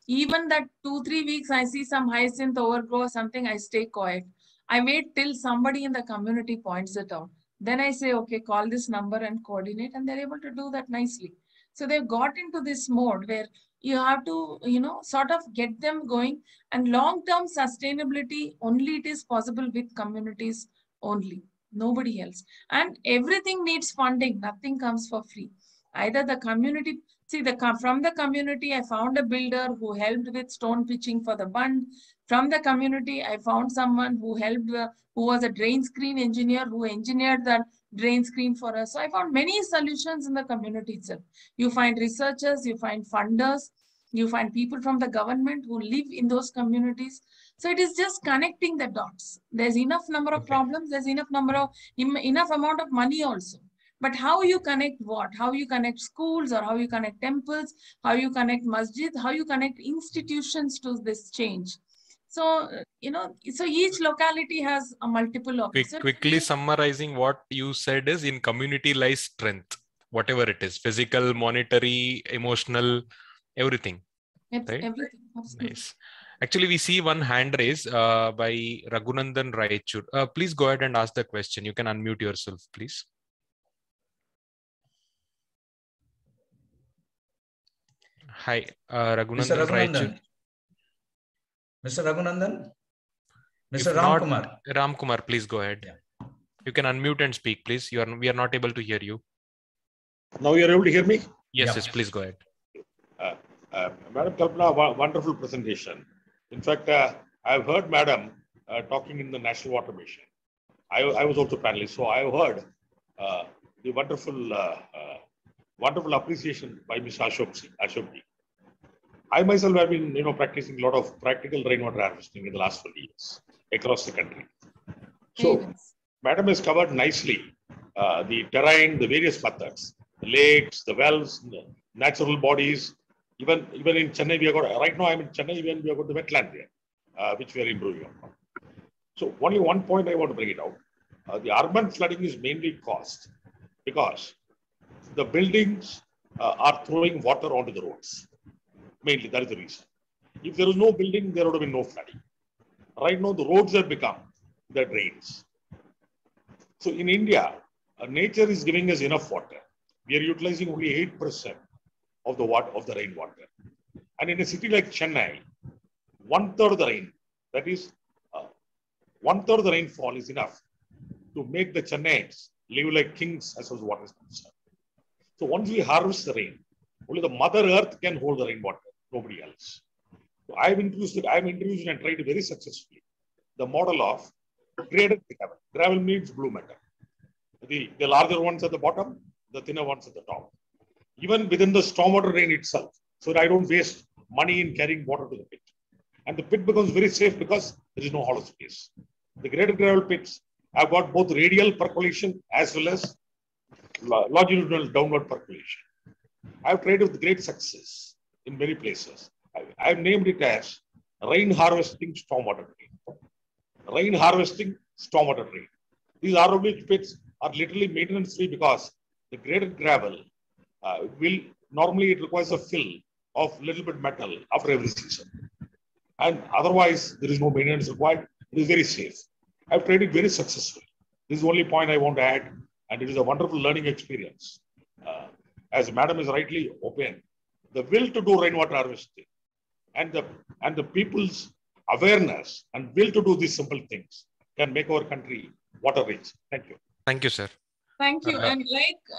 even that 2-3 weeks, I see some hyacinth overgrow or something, I stay quiet. I wait till somebody in the community points it out. Then I say, okay, call this number and coordinate, and they're able to do that nicely. So they've got into this mode where you have to, sort of get them going. And long-term sustainability, only it is possible with communities only, nobody else. And everything needs funding. Nothing comes for free. Either the community, from the community, I found a builder who helped with stone pitching for the bund. From the community, I found someone who helped, who was a drain screen engineer who engineered the drain screen for us. So I found many solutions in the community itself. You find researchers, you find funders, you find people from the government who live in those communities. So it is just connecting the dots. There's enough number of problems, there's enough amount of money also. But how you connect what? How you connect schools, or how you connect temples, how you connect masjid, how you connect institutions to this change. So, so each locality has a multiple of it. Quickly summarizing what you said is, in community lies strength, whatever it is, physical, monetary, emotional, everything. Right? Everything. Absolutely. Nice. Actually, we see one hand raise by Raghunandan Raichur. Please go ahead and ask the question. You can unmute yourself, please. Hi, Raghunandan Raichur. Mr. Raghunandan? Mr. Ramkumar. Ramkumar, please go ahead. Yeah. You can unmute and speak, please. We are not able to hear you. Now you are able to hear me? Yes, yes, please go ahead. Madam Kalpana, wonderful presentation. In fact, I've heard Madam talking in the National Water Mission. I was also panelist, so I heard the wonderful appreciation by Ms. Ashokji. I myself have been, practicing a lot of practical rainwater harvesting in the last 20 years across the country. So, Madam has covered nicely the terrain, the various methods, the lakes, the wells, the natural bodies. Even in Chennai, we have got, right now I'm in Chennai, we have got the wetland there, which we are improving upon. So, only one point I want to bring it out. The urban flooding is mainly caused because the buildings are throwing water onto the roads. Mainly, that is the reason. If there was no building, there would have been no flooding. Right now, the roads have become the drains. So in India, nature is giving us enough water. We are utilizing only 8% of the water, of the rainwater. And in a city like Chennai, 1/3 of the rain, that is 1/3 of the rainfall is enough to make the Chennaites live like kings as far as water is concerned. So once we harvest the rain, only the Mother Earth can hold the rainwater, nobody else. So I've introduced and tried very successfully the model of graded gravel. Gravel means blue metal. The larger ones at the bottom, the thinner ones at the top. Even within the stormwater drain itself, so that I don't waste money in carrying water to the pit. And the pit becomes very safe because there is no hollow space. The graded gravel pits have got both radial percolation as well as longitudinal downward percolation. I've tried with great success in many places. I've named it as rain harvesting stormwater drain. Rain harvesting stormwater drain. These ROW pits are literally maintenance free because the graded gravel normally it requires a fill of little bit metal after every season. And otherwise there is no maintenance required. It is very safe. I've tried it very successfully. This is the only point I want to add, and it is a wonderful learning experience. As Madam is rightly open, the will to do rainwater harvesting and the people's awareness and will to do these simple things can make our country water rich. Thank you. Thank you, sir. Thank you. And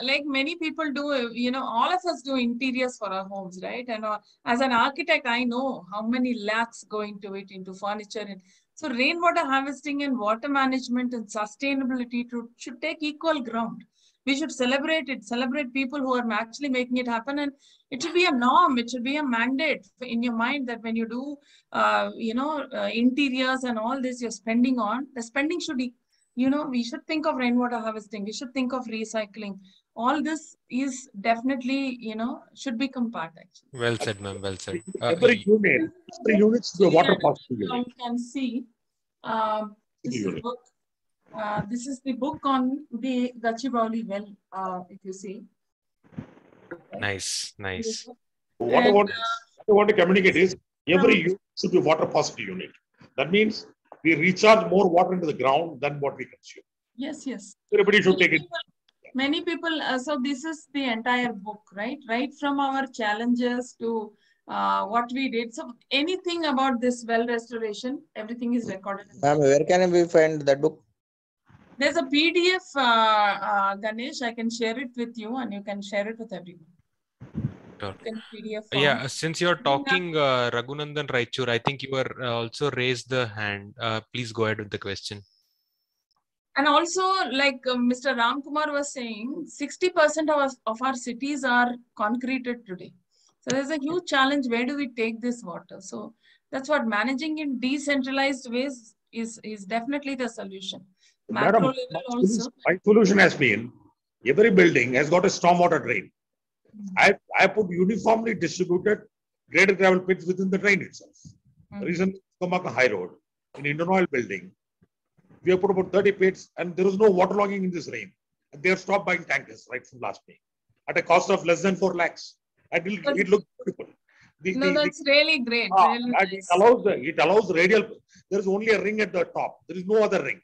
like many people do, you know, all of us do interiors for our homes, right? And as an architect, I know how many lakhs go into it, into furniture. And so rainwater harvesting and water management and sustainability should take equal ground. We should celebrate it, celebrate people who are actually making it happen. And it should be a norm. It should be a mandate in your mind that when you do, interiors and all this you're spending on, the spending should be, you know, we should think of rainwater harvesting. We should think of recycling. All this is definitely, you know, should become part actually. Well said, ma'am. Well said. Every unit should be a water positive unit. You can see this is the book on the Gachibowli well, if you see. Nice, nice. What I want to communicate is every unit should be water positive unit. That means we recharge more water into the ground than what we consume. Yes, yes. Everybody should take it. Many people, so this is the entire book, right? Right from our challenges to what we did. So anything about this well restoration, everything is recorded. Ma'am, where can we find that book? There's a PDF, Ganesh. I can share it with you and you can share it with everyone. Sure. PDF yeah, since you're talking, Raghunandan Raichur, I think you are also raised the hand. Please go ahead with the question. And also, like Mr. Ramkumar was saying, 60% of our cities are concreted today. So there's a huge challenge. Where do we take this water? So that's what managing in decentralized ways is definitely the solution. Madam, my solution has been every building has got a stormwater drain. I put uniformly distributed graded gravel pits within the drain itself. Recently, Kamaka High Road in Indian Oil building, we have put about 30 pits and there is no water logging in this rain. And they have stopped buying tankers right from last May at a cost of less than 4 lakhs. And it looks beautiful. That's really great. Really nice. It allows radial. There is only a ring at the top. There is no other ring.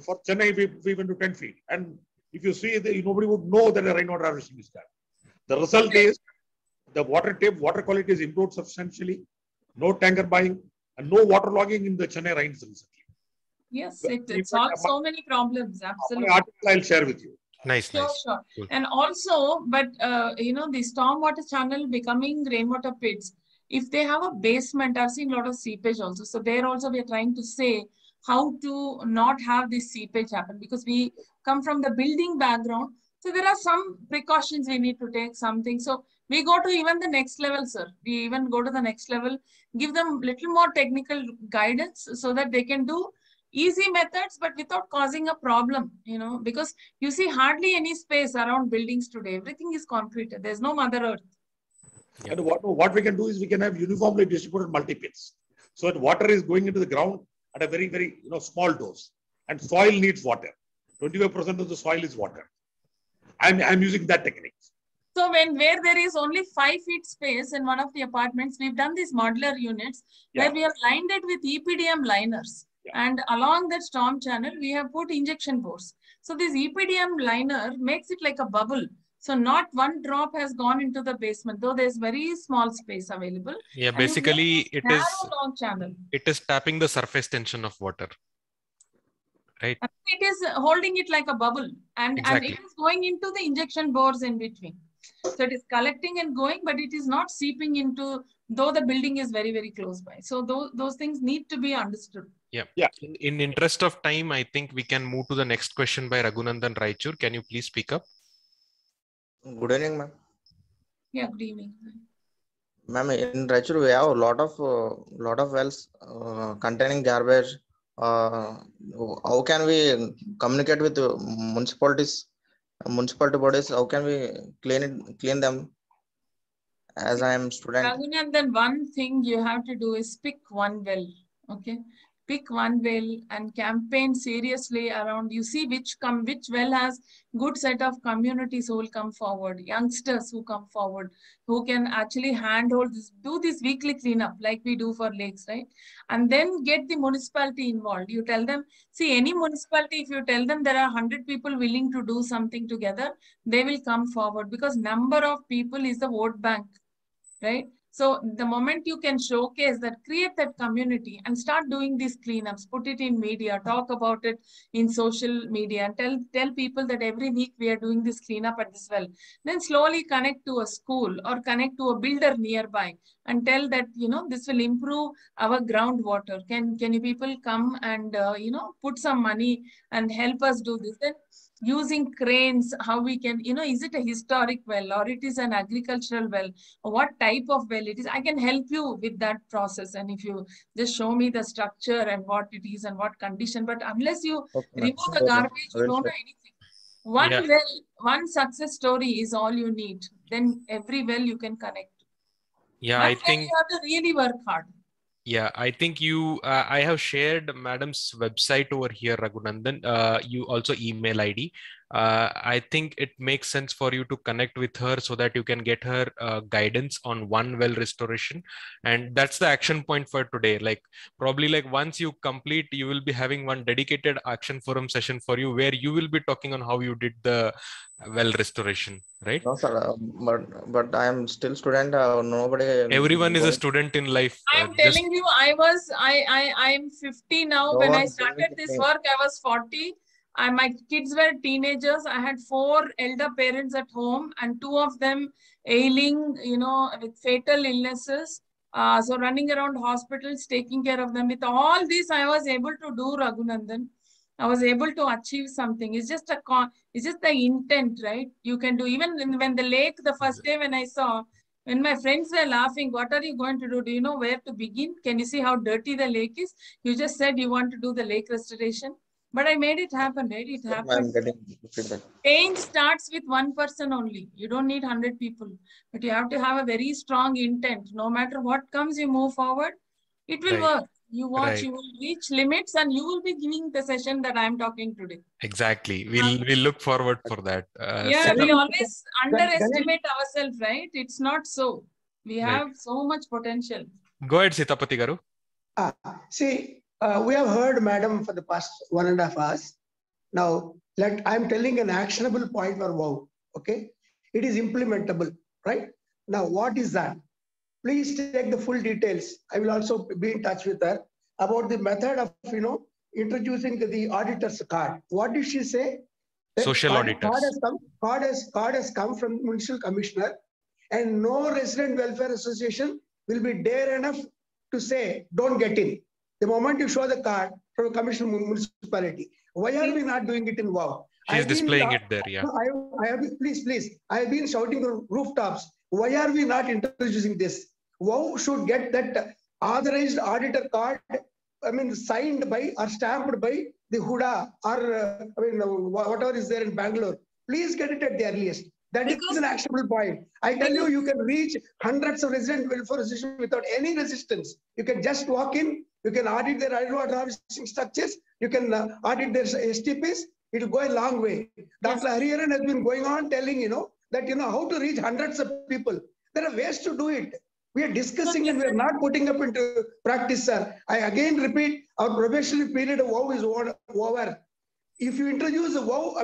For Chennai, we went to 10 feet. And if you see, nobody would know that a rainwater harvesting is done. The result is the water quality is improved substantially, no tanker buying, and no water logging in the Chennai rains recently. Yes, it solves so many problems. Absolutely. Article I'll share with you. Nice, sure, nice. Sure. Cool. And also, but you know, the stormwater channel becoming rainwater pits, if they have a basement, I've seen a lot of seepage also. So there also we are trying to say how to not have this seepage happen because we come from the building background. So there are some precautions we need to take, something. So we go to even the next level, sir. We even go to the next level, give them little more technical guidance so that they can do easy methods, but without causing a problem, you know, because you see hardly any space around buildings today. Everything is concreted. There's no Mother Earth. Yeah. And what we can do is we can have uniformly distributed multi-pits. So that water is going into the ground at a very, very small dose. And soil needs water. 25% of the soil is water. I'm using that technique. So where there is only 5 feet space in one of the apartments, we've done these modular units where we have lined it with EPDM liners. And along that storm channel, we have put injection bores. So this EPDM liner makes it like a bubble. So not one drop has gone into the basement, though there's very small space available. Yeah, basically it is tapping the surface tension of water. Right. And it is holding it like a bubble and it is going into the injection bores in between. So it is collecting and going, but it is not seeping into, though the building is very, very close by. So those things need to be understood. Yeah. In interest of time, I think we can move to the next question by Raghunandan Raichur. Can you please speak up? Good evening, ma'am. Yeah, good evening. Ma'am, in Raichur, we have a lot of wells containing garbage. How can we communicate with municipality bodies? How can we clean them? As I am student. Then one thing you have to do is pick one well. Okay. pick one well and campaign seriously around. You see which well has good set of communities who will come forward, youngsters who come forward, who can actually handhold this, do this weekly cleanup like we do for lakes, right? And then get the municipality involved. You tell them, see, any municipality, if you tell them there are 100 people willing to do something together, they will come forward, because number of people is the vote bank, right? So the moment you can showcase that, create that community and start doing these cleanups, put it in media, talk about it in social media, and tell people that every week we are doing this cleanup at this well. Then slowly connect to a school or connect to a builder nearby and tell that, you know, this will improve our groundwater. Can you people come and, you know, put some money and help us do this? Then using cranes, how we can, you know, is it a historic well or it is an agricultural well? What type of well it is? I can help you with that process. And if you just show me the structure and what it is and what condition, but unless you remove the garbage, you don't know anything. One well, one success story is all you need. Then every well you can connect. Yeah, But I think you have to really work hard. Yeah, I think I have shared Madam's website over here, Raghunandan. You also email ID. I think it makes sense for you to connect with her so that you can get her guidance on one well restoration. And that's the action point for today. Like probably like once you complete, you will be having one dedicated action forum session for you where you will be talking on how you did the well restoration, right? No, sir. But I am still student. Nobody. Everyone is a student in life. I'm telling you, I'm 50 now. No when one I is doing started the this same. work, I was 40. My kids were teenagers. I had 4 elder parents at home and 2 of them ailing, you know, with fatal illnesses. So running around hospitals, taking care of them. With all this, I was able to do, Raghunandan. I was able to achieve something. It's just the intent, right? You can do, even when the lake, the first day when I saw, when my friends were laughing, what are you going to do? Do you know where to begin? Can you see how dirty the lake is? You just said you want to do the lake restoration. But I made it happen, right? It happened. I'm getting feedback. Change starts with one person only. You don't need 100 people. But you have to have a very strong intent. No matter what comes, you move forward. It will work. You watch, you will reach limits, and you will be giving the session that I'm talking today. Exactly. We'll look forward for that. Yeah, we always underestimate ourselves, right? It's not so. We have so much potential. Go ahead, Sitapati Garu. See, we have heard Madam for the past 1.5 hours. Now, I'm telling an actionable point for WOW. Okay, it is implementable, right? Now, what is that? Please take the full details. I will also be in touch with her about the method of, you know, introducing the auditor's card. What did she say? Social auditors. Card has come from the municipal commissioner, and no resident welfare association will be dare enough to say, don't get in. The moment you show the card from a commissioner municipality, why are we not doing it in WOW? She's displaying it there, yeah. I have been, please, I have been shouting on rooftops. Why are we not introducing this? WOW should get that authorized auditor card, I mean, signed by or stamped by the Huda or, whatever is there in Bangalore. Please get it at the earliest. That is an actionable point. I tell you, you can reach hundreds of resident welfare associations without any resistance. You can just walk in, you can audit their water harvesting structures, you can audit their STPs. It will go a long way. Dr. Hariharan has been going on telling, that, how to reach hundreds of people. There are ways to do it. We are discussing and we are not putting up into practice, sir. I again repeat, our probationary period of WOW is over. If you introduce a WOW,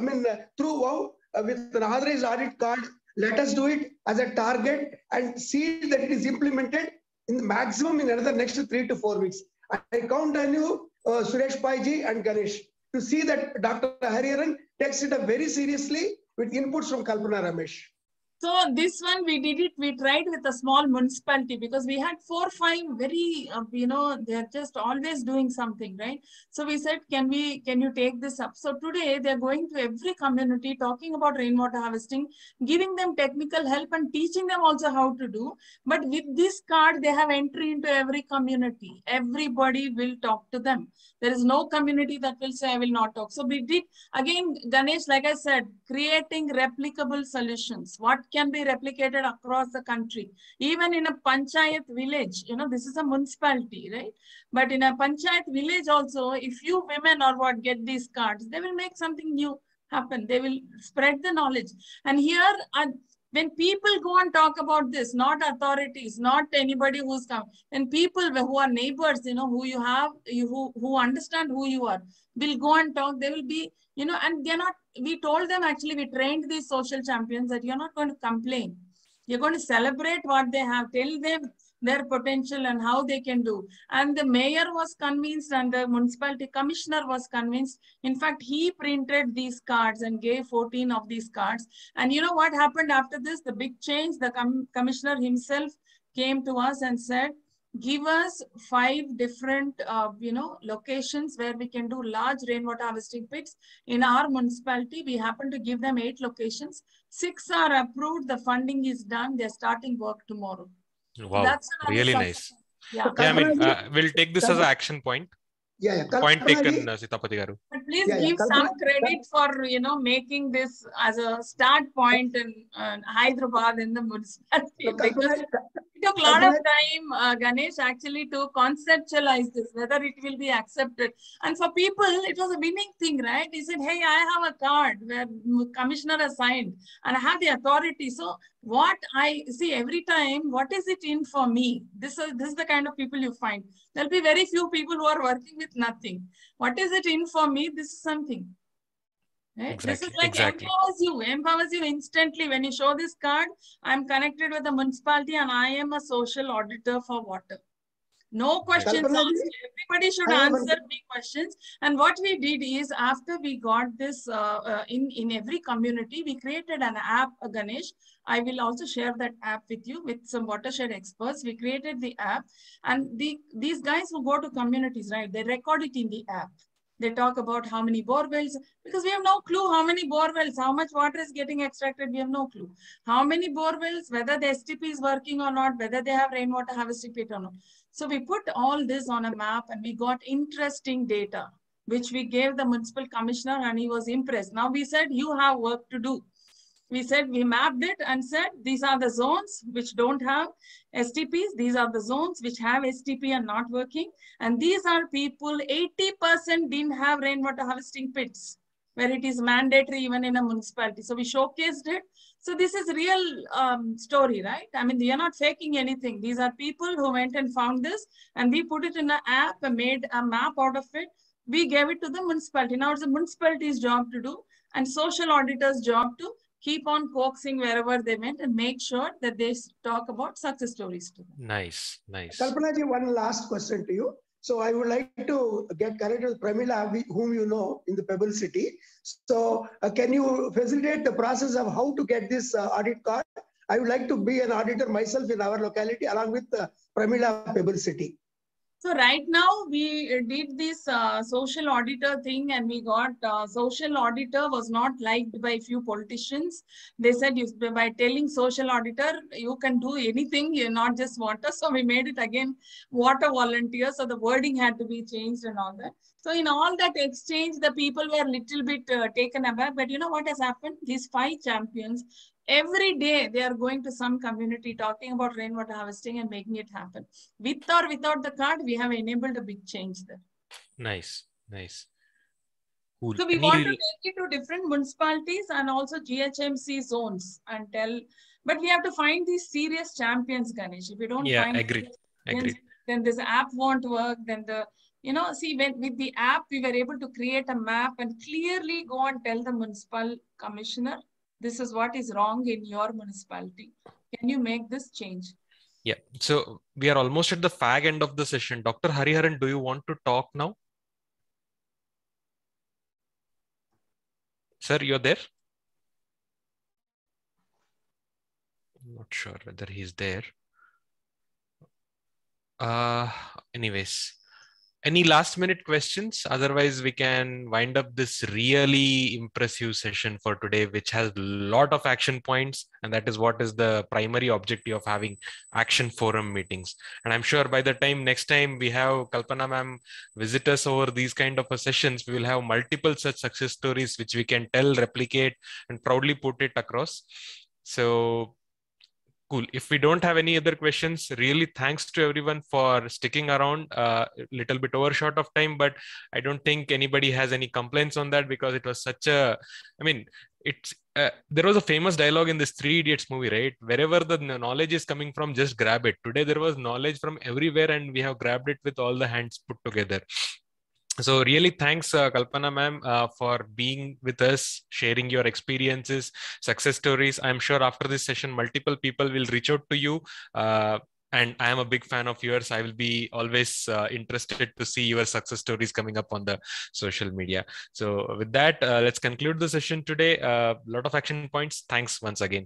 through WOW with an authorized audit card, let us do it as a target and see that it is implemented in the maximum in another next 3 to 4 weeks. I count on you, Suresh Paiji and Ganesh, to see that Dr. Hariharan takes it up very seriously with inputs from Kalpana Ramesh. So this one we did it, we tried with a small municipality because we had 4 or 5 very, they're just always doing something, right? So we said, can you take this up? So today they're going to every community talking about rainwater harvesting, giving them technical help and teaching them also how to do. But with this card, they have entry into every community. Everybody will talk to them. There is no community that will say, I will not talk. So we did, again, Ganesh, like I said, creating replicable solutions. What can be replicated across the country. Even in a panchayat village, this is a municipality, right? But in a panchayat village also, if you women or what get these cards, they will make something new happen. They will spread the knowledge. And here, when people go and talk about this, not authorities, not anybody who's come, and people who are neighbors, who you have, who understand who you are, will go and talk. They will be, and they're not, we told them actually, we trained these social champions that you're not going to complain. You're going to celebrate what they have, tell them their potential and how they can do. And the mayor was convinced and the municipality commissioner was convinced. In fact, he printed these cards and gave 14 of these cards. And you know what happened after this? The big change, the commissioner himself came to us and said, give us 5 different, locations where we can do large rainwater harvesting pits. In our municipality, we happen to give them 8 locations. 6 are approved. The funding is done. They're starting work tomorrow. Wow, that's really nice. Yeah. I mean, we'll take this as an action point. Yeah. Point taken, Sitapati Garu. But please give some credit for, making this as a start point in Hyderabad in the municipality. Because it took a lot of time, Ganesh, actually to conceptualize this, whether it will be accepted. And for people, it was a winning thing, right? He said, hey, I have a card where commissioner has signed and I have the authority. So what I see every time, what is it in for me? This is the kind of people you find. There'll be very few people who are working with nothing. What is it in for me? This is something. Right? Exactly. This is like empowers you instantly. When you show this card, I'm connected with the municipality and I am a social auditor for water. No questions asked. Everybody should answer me questions. And what we did is, after we got this in every community, we created an app, Ganesh. I will also share that app with you with some watershed experts. We created the app, and these guys who go to communities, right, they record it in the app. They talk about how many borewells, because we have no clue how many borewells, how much water is getting extracted. We have no clue. How many borewells, whether the STP is working or not, whether they have rainwater harvesting pit or not. So we put all this on a map and we got interesting data, which we gave the municipal commissioner and he was impressed. Now we said, you have work to do. We said, we mapped it and said, these are the zones which don't have STPs. These are the zones which have STP and not working. And these are people, 80% didn't have rainwater harvesting pits, where it is mandatory even in a municipality. So we showcased it. So this is real story, right? I mean, we are not faking anything. These are people who went and found this, and we put it in an app and made a map out of it. We gave it to the municipality. Now it's the municipality's job to do, and social auditors' job to keep on coaxing wherever they went and make sure that they talk about success stories to them. Nice, nice. Kalpanaji, one last question to you. So I would like to get connected with Pramila, whom you know in the Pebble City. So can you facilitate the process of how to get this audit card? I would like to be an auditor myself in our locality along with Pramila, Pebble City. So right now we did this social auditor thing, and we got social auditor was not liked by few politicians. They said by telling social auditor, you can do anything, you're not just water. So we made it again water volunteer. So the wording had to be changed and all that. So in all that exchange, the people were a little bit taken aback. But you know what has happened? These 5 champions, every day they are going to some community talking about rainwater harvesting and making it happen. With or without the card, we have enabled a big change there. Nice, nice. Cool. So we want to take it to different municipalities and also GHMC zones and tell, but we have to find these serious champions, Ganesh. If we don't find agreed. Then this app won't work. Then see, with the app, we were able to create a map and clearly go and tell the municipal commissioner, this is what is wrong in your municipality. Can you make this change? Yeah. So we are almost at the fag end of the session. Dr. Hariharan, do you want to talk now? Sir, you're there? I'm not sure whether he's there. Anyways, any last minute questions? Otherwise, we can wind up this really impressive session for today, which has a lot of action points. And that is what is the primary objective of having action forum meetings. And I'm sure by the time next time we have Kalpana ma'am visit us over these kind of sessions, we will have multiple such success stories, which we can tell, replicate, and proudly put it across. So cool. If we don't have any other questions, really thanks to everyone for sticking around. A little bit overshot of time, but I don't think anybody has any complaints on that, because it was such a, I mean, it's there was a famous dialogue in this Three Idiots movie, right? Wherever the knowledge is coming from, just grab it. Today there was knowledge from everywhere, and we have grabbed it with all the hands put together. So really thanks, Kalpana ma'am, for being with us, sharing your experiences, success stories. I'm sure after this session, multiple people will reach out to you. And I am a big fan of yours. I will be always interested to see your success stories coming up on the social media. So with that, let's conclude the session today. A lot of action points. Thanks once again.